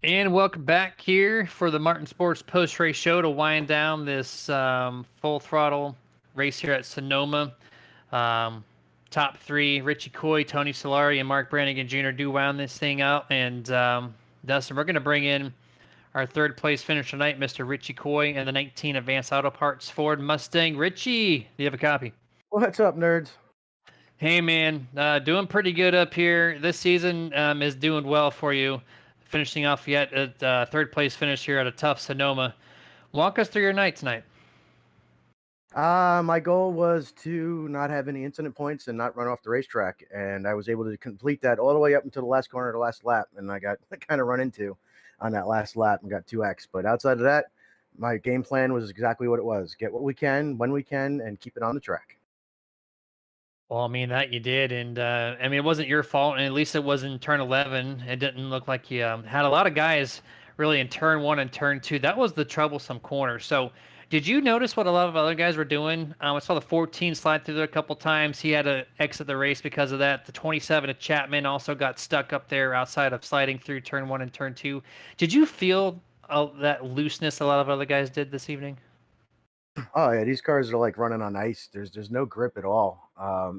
And welcome back here for the Martin Sports post-race show to wind down this full throttle race here at Sonoma. Top 3, Richie Coy, Tony Solari, and Mark Brannigan Jr. do wound this thing out. And Dustin, we're going to bring in our third place finisher tonight, Mr. Richie Coy, and the 19 Advanced Auto Parts Ford Mustang. Richie, do you have a copy? What's up, nerds? Hey man, doing pretty good up here. This season is doing well for you. Finishing off yet at third place finish here at a tough Sonoma. Walk us through your night tonight. My goal was to not have any incident points and not run off the racetrack, and I was able to complete that all the way up until the last corner of the last lap, and I got kind of run into on that last lap and got 2x. But outside of that, my game plan was exactly what it was: get what we can when we can, and keep it on the track. Well, I mean that you did, and I mean it wasn't your fault, and at least it was in turn 11. It didn't look like you had a lot of guys really in turn one and turn two. That was the troublesome corner. So, did you notice what a lot of other guys were doing? I saw the 14 slide through there a couple times. He had to exit the race because of that. The 27 of Chapman also got stuck up there outside of sliding through turn one and turn two. Did you feel that looseness a lot of other guys did this evening? Oh yeah, these cars are like running on ice. There's no grip at all.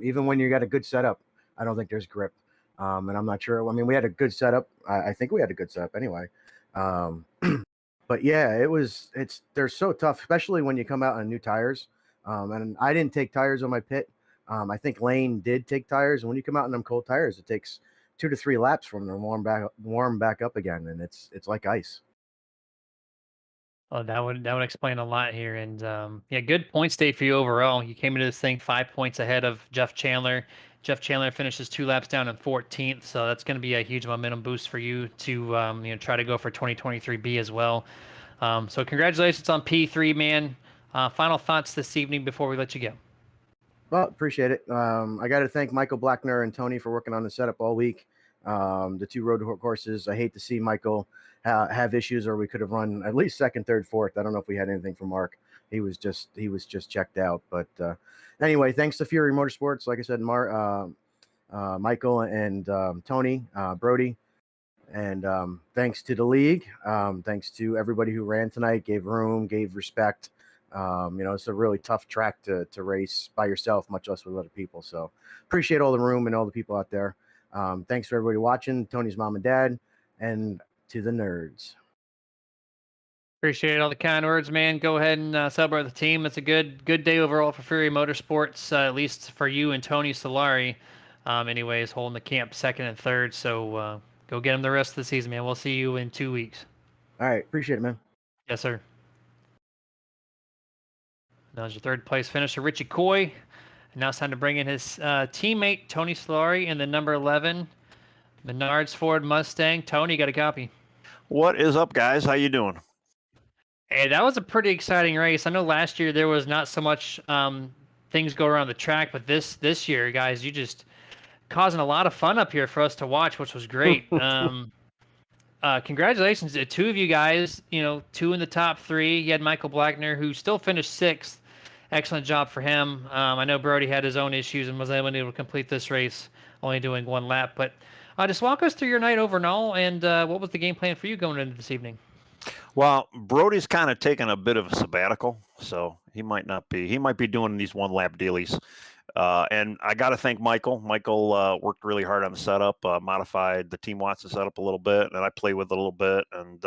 Even when you got a good setup, I don't think there's grip. And I'm not sure. I mean, we had a good setup. I think we had a good setup anyway. Um, but yeah, they're so tough, especially when you come out on new tires. And I didn't take tires on my pit. I think Lane did take tires, and when you come out on them cold tires, it takes 2 to 3 laps for them to warm back up again, and it's like ice. Oh, that would explain a lot here, and yeah, good points day for you overall. You came into this thing 5 points ahead of Jeff Chandler. Jeff Chandler finishes 2 laps down in 14th, so that's going to be a huge momentum boost for you to try to go for 2023B as well. So congratulations on P3, man. Final thoughts this evening before we let you go. Well, appreciate it. I got to thank Michael Blackner and Tony for working on the setup all week. The 2 road courses. I hate to see Michael have issues, or we could have run at least second, third, fourth. I don't know if we had anything from Mark. He was just checked out. But anyway, thanks to Fury Motorsports. Like I said, Michael and Tony, Brody. And thanks to the league. Thanks to everybody who ran tonight, gave room, gave respect. It's a really tough track to race by yourself, much less with other people. So appreciate all the room and all the people out there. Thanks for everybody watching, Tony's mom and dad, and to the nerds. Appreciate all the kind words, man. Go ahead and celebrate the team. It's a good day overall for Fury Motorsports, at least for you and Tony Solari. Anyways, holding the camp second and third. So go get them the rest of the season, man. We'll see you in 2 weeks. All right. Appreciate it, man. Yes, sir. That was your third place finisher, Richie Coy. And now it's time to bring in his teammate, Tony Solari, in the number 11 Menards Ford Mustang. Tony, you got a copy. What is up, guys? How you doing? Hey, that was a pretty exciting race. I know last year there was not so much things go around the track, but this year, guys, you just causing a lot of fun up here for us to watch, which was great. Congratulations to 2 of you guys. 2 in the top 3. You had Michael Blackner, who still finished 6th. Excellent job for him. I know Brody had his own issues and was able to complete this race, only doing 1 lap. But just walk us through your night overall, and what was the game plan for you going into this evening? Well, Brody's kind of taking a bit of a sabbatical, so he might be doing these 1-lap dealies. And I got to thank Michael. Michael worked really hard on the setup, modified the Team Watson setup a little bit, and I played with it a little bit. And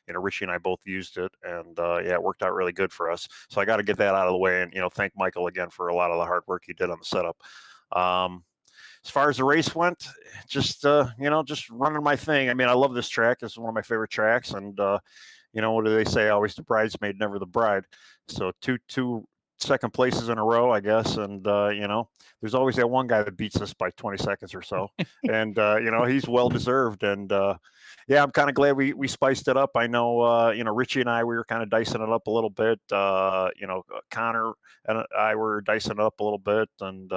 Richie and I both used it, and yeah, it worked out really good for us. So I got to get that out of the way, and thank Michael again for a lot of the hard work he did on the setup. As far as the race went, just running my thing. I mean, I love this track. This is one of my favorite tracks, and what do they say? Always the bridesmaid, never the bride. So two second places in a row, I guess. And, there's always that one guy that beats us by 20 seconds or so. And, he's well-deserved. And, yeah, I'm kind of glad we spiced it up. I know, Richie and I, we were kind of dicing it up a little bit. Connor and I were dicing it up a little bit. And,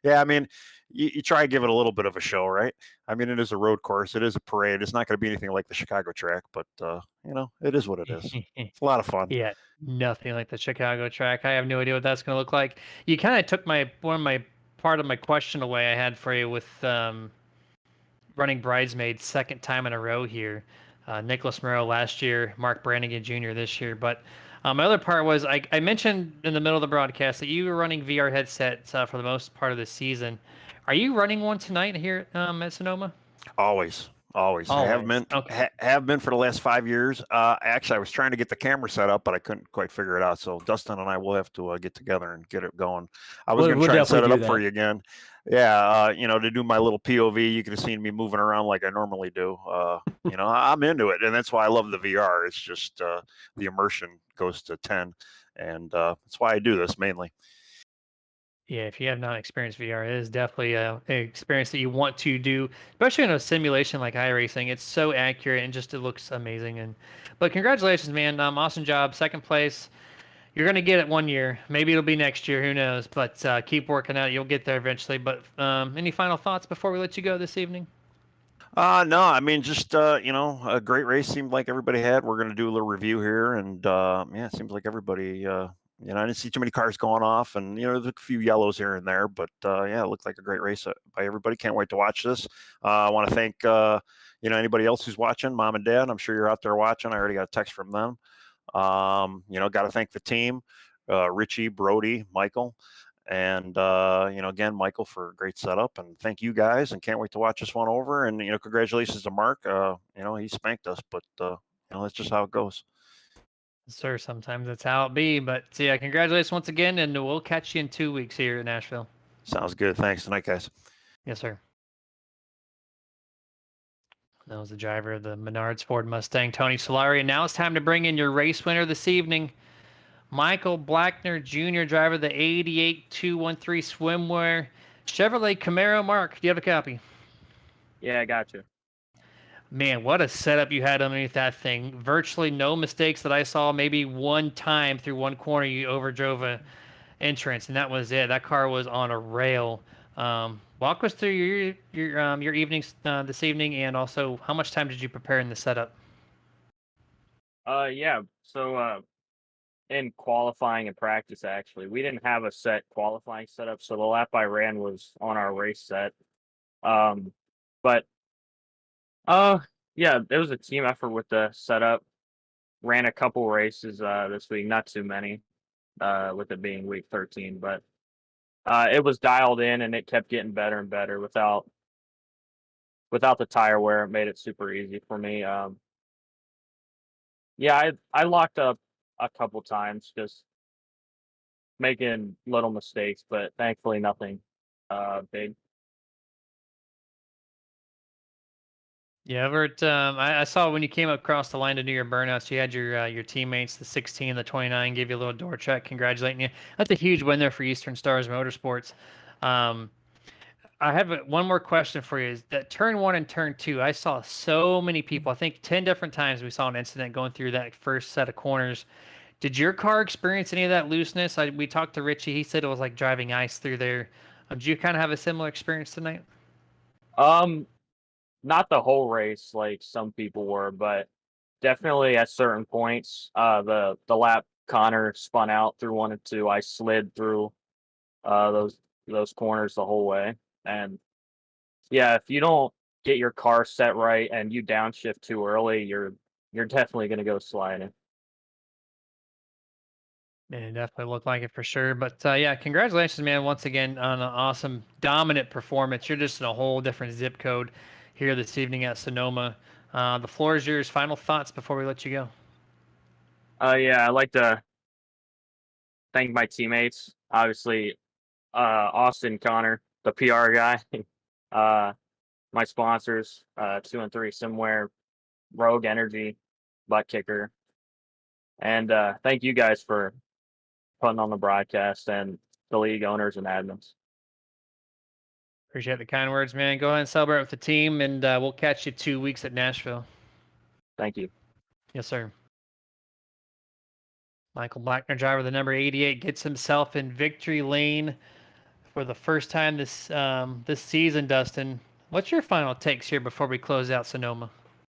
yeah, I mean, you try to give it a little bit of a show, right? I mean, it is a road course. It is a parade. It's not going to be anything like the Chicago track, but, it is what it is. It's a lot of fun. Yeah, nothing like the Chicago track. I have no idea what that's going to look like. You kind of took part of my question away I had for you with running bridesmaid second time in a row here. Nicholas Moreau last year, Mark Brannigan Jr. this year. But my other part was I mentioned in the middle of the broadcast that you were running VR headsets for the most part of the season. Are you running one tonight here at Sonoma? Always. Always. I have Always. been Okay. have been for the last 5 years. Actually, I was trying to get the camera set up, but I couldn't quite figure it out. So Dustin and I will have to get together and get it going. I was going to We'll try and set definitely it do up for that. you again. Yeah, to do my little POV, you could have seen me moving around like I normally do. I'm into it, and that's why I love the VR. It's just the immersion goes to 10, and that's why I do this mainly. Yeah, if you have not experienced VR, it is definitely an experience that you want to do, especially in a simulation like iRacing. It's so accurate and just it looks amazing. But congratulations, man! Awesome job, second place. You're gonna get it one year. Maybe it'll be next year. Who knows? But keep working out. You'll get there eventually. But any final thoughts before we let you go this evening? No, I mean, just, a great race seemed like everybody had. We're going to do a little review here. And yeah, it seems like everybody, I didn't see too many cars going off and, there's a few yellows here and there. But yeah, it looked like a great race by everybody. Can't wait to watch this. I want to thank, anybody else who's watching, mom and dad. I'm sure you're out there watching. I already got a text from them. Got to thank the team, Richie, Brody, Michael. And again, Michael, for a great setup, and thank you guys. And can't wait to watch this one over. And congratulations to Mark. He spanked us, but that's just how it goes. Sir, sometimes that's how it be. But yeah, congratulations once again, and we'll catch you in 2 weeks here in Nashville. Sounds good. Thanks tonight, guys. Yes, sir. That was the driver of the Menards Ford Mustang, Tony Solari. And now it's time to bring in your race winner this evening, Michael Blackner Jr., driver of the 88213 Swimwear Chevrolet Camaro. Mark, do you have a copy? Yeah, I got you. Man, what a setup you had underneath that thing. Virtually no mistakes that I saw. Maybe one time through one corner you overdrove a entrance, and that was it. That car was on a rail. Walk us through your evenings this evening, and also how much time did you prepare in the setup? Yeah. So in qualifying and practice, actually, we didn't have a set qualifying setup, so the lap I ran was on our race set. But yeah, it was a team effort with the setup. Ran a couple races this week, not too many, with it being week 13, but it was dialed in and it kept getting better and better without the tire wear. It made it super easy for me. Yeah, I locked up a couple times, just making little mistakes, but thankfully nothing big. Yeah, Everett, I saw when you came across the line to do your burnouts, you had your teammates, the 16, the 29, give you a little door check, congratulating you. That's a huge win there for Eastern Stars Motorsports. Um, I have one more question for you. Is that turn one and turn two? I saw so many people. I think 10 different times we saw an incident going through that first set of corners. Did your car experience any of that looseness? We talked to Richie. He said it was like driving ice through there. Did you kind of have a similar experience tonight? Um, Not the whole race like some people were, but definitely at certain points, the lap Connor spun out through 1 and 2, I slid through those corners the whole way. And yeah, if you don't get your car set right and you downshift too early, you're definitely gonna go sliding. Man, it definitely looked like it for sure. But yeah, congratulations, man, once again on an awesome, dominant performance. You're just in a whole different zip code here this evening at Sonoma. The floor is yours. Final thoughts before we let you go. Yeah, I'd like to thank my teammates. Obviously, Austin, Connor, the PR guy, my sponsors, 2 and 3 Somewhere, Rogue Energy, Butt Kicker, and thank you guys for putting on the broadcast and the league owners and admins. Appreciate the kind words, man. Go ahead and celebrate with the team, and we'll catch you 2 weeks at Nashville. Thank you. Yes, sir. Michael Blackner, driver of the number 88, gets himself in victory lane for the first time this season. Dustin, what's your final takes here before we close out Sonoma?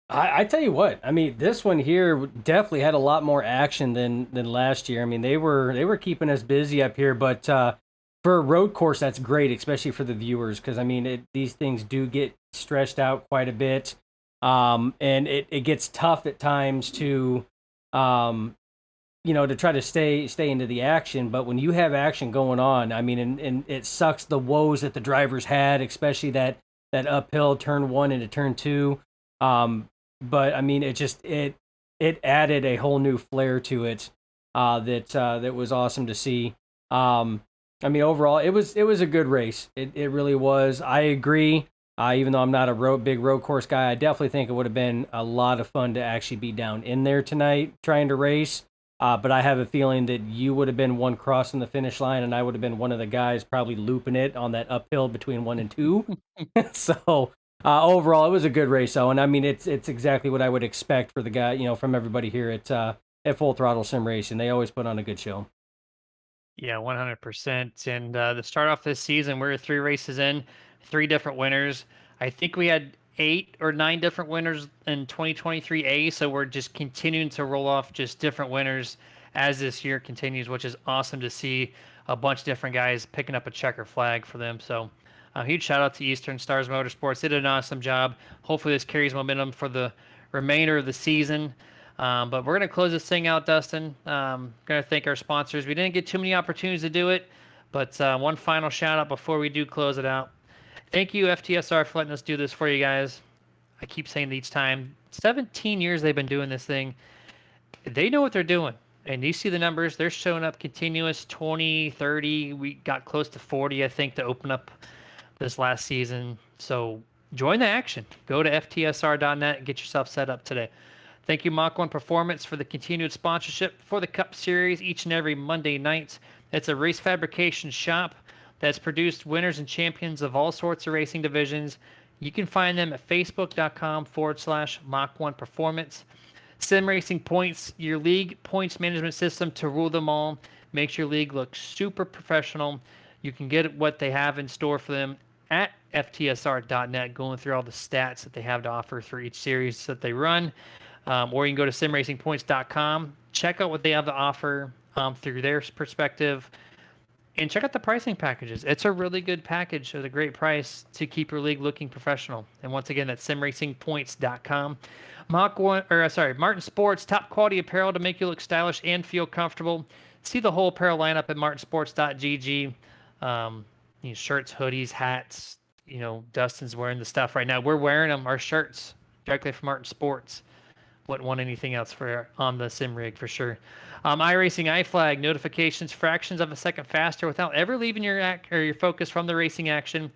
I tell you what, I mean, this one here definitely had a lot more action than last year. I mean, they were keeping us busy up here, but for a road course, that's great, especially for the viewers, because I mean, these things do get stretched out quite a bit, and it gets tough at times to, to try to stay into the action. But when you have action going on, I mean, and it sucks the woes that the drivers had, especially that uphill turn one into turn two. But I mean, it added a whole new flair to it that was awesome to see. I mean, overall, it was a good race. It really was. I agree. Even though I'm not a big road course guy, I definitely think it would have been a lot of fun to actually be down in there tonight trying to race. But I have a feeling that you would have been one crossing the finish line, and I would have been one of the guys probably looping it on that uphill between 1 and 2. So overall, it was a good race, though, and I mean, it's exactly what I would expect for the guy, from everybody here at Full Throttle Sim Racing. They always put on a good show. Yeah, 100%. And to start off this season, we're 3 races in, 3 different winners. I think we had 8 or 9 different winners in 2023A, so we're just continuing to roll off just different winners as this year continues, which is awesome to see a bunch of different guys picking up a checker flag for them. So huge shout out to Eastern Stars Motorsports. They did an awesome job. Hopefully this carries momentum for the remainder of the season. But we're going to close this thing out, Dustin. Going to thank our sponsors. We didn't get too many opportunities to do it, but one final shout out before we do close it out. Thank you, FTSR, for letting us do this for you guys. I keep saying it each time. 17 years they've been doing this thing. They know what they're doing. And you see the numbers. They're showing up continuous 20, 30. We got close to 40, I think, to open up this last season. So join the action. Go to FTSR.net and get yourself set up today. Thank you, Mach-1 Performance, for the continued sponsorship for the Cup Series each and every Monday night. It's a race fabrication shop that's produced winners and champions of all sorts of racing divisions. You can find them at facebook.com/Mach-1 Performance. Sim Racing Points, your league points management system to rule them all. Makes your league look super professional. You can get what they have in store for them at FTSR.net, going through all the stats that they have to offer for each series that they run. Or you can go to simracingpoints.com, check out what they have to offer through their perspective, and check out the pricing packages. It's a really good package at a great price to keep your league looking professional. And once again, that's simracingpoints.com. Martin Sports, top quality apparel to make you look stylish and feel comfortable. See the whole apparel lineup at martinsports.gg. Shirts, hoodies, hats. Dustin's wearing the stuff right now. We're wearing them, our shirts, directly from Martin Sports. Wouldn't want anything else on the sim rig for sure. iRacing iFlag notifications fractions of a second faster without ever leaving your focus from the racing action.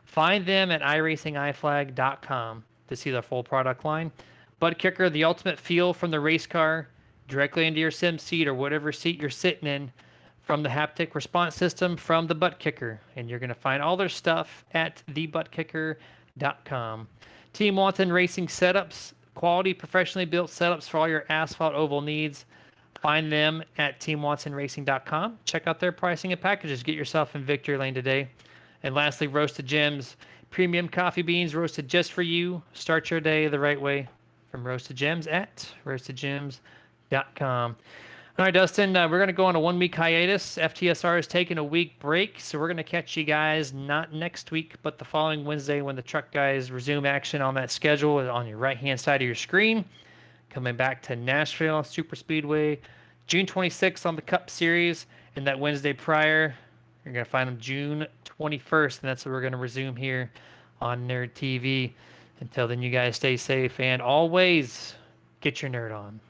Find them at iRacingIFlag.com to see the full product line. Butt Kicker, the ultimate feel from the race car directly into your sim seat or whatever seat you're sitting in from the haptic response system from the Butt Kicker. And you're going to find all their stuff at thebuttkicker.com. Team Wanton Racing Setups, quality, professionally built setups for all your asphalt oval needs. Find them at teamwatsonracing.com. Check out their pricing and packages. Get yourself in victory lane today. And lastly, Roasted Gems, premium coffee beans roasted just for you. Start your day the right way from Roasted Gems at roastedgems.com. All right, Dustin, we're going to go on a 1-week hiatus. FTSR is taking a week break, so we're going to catch you guys not next week, but the following Wednesday when the truck guys resume action on that schedule on your right-hand side of your screen. Coming back to Nashville Super Speedway, June 26th on the Cup Series, and that Wednesday prior, you're going to find them June 21st, and that's what we're going to resume here on Nerd TV. Until then, you guys stay safe, and always get your nerd on.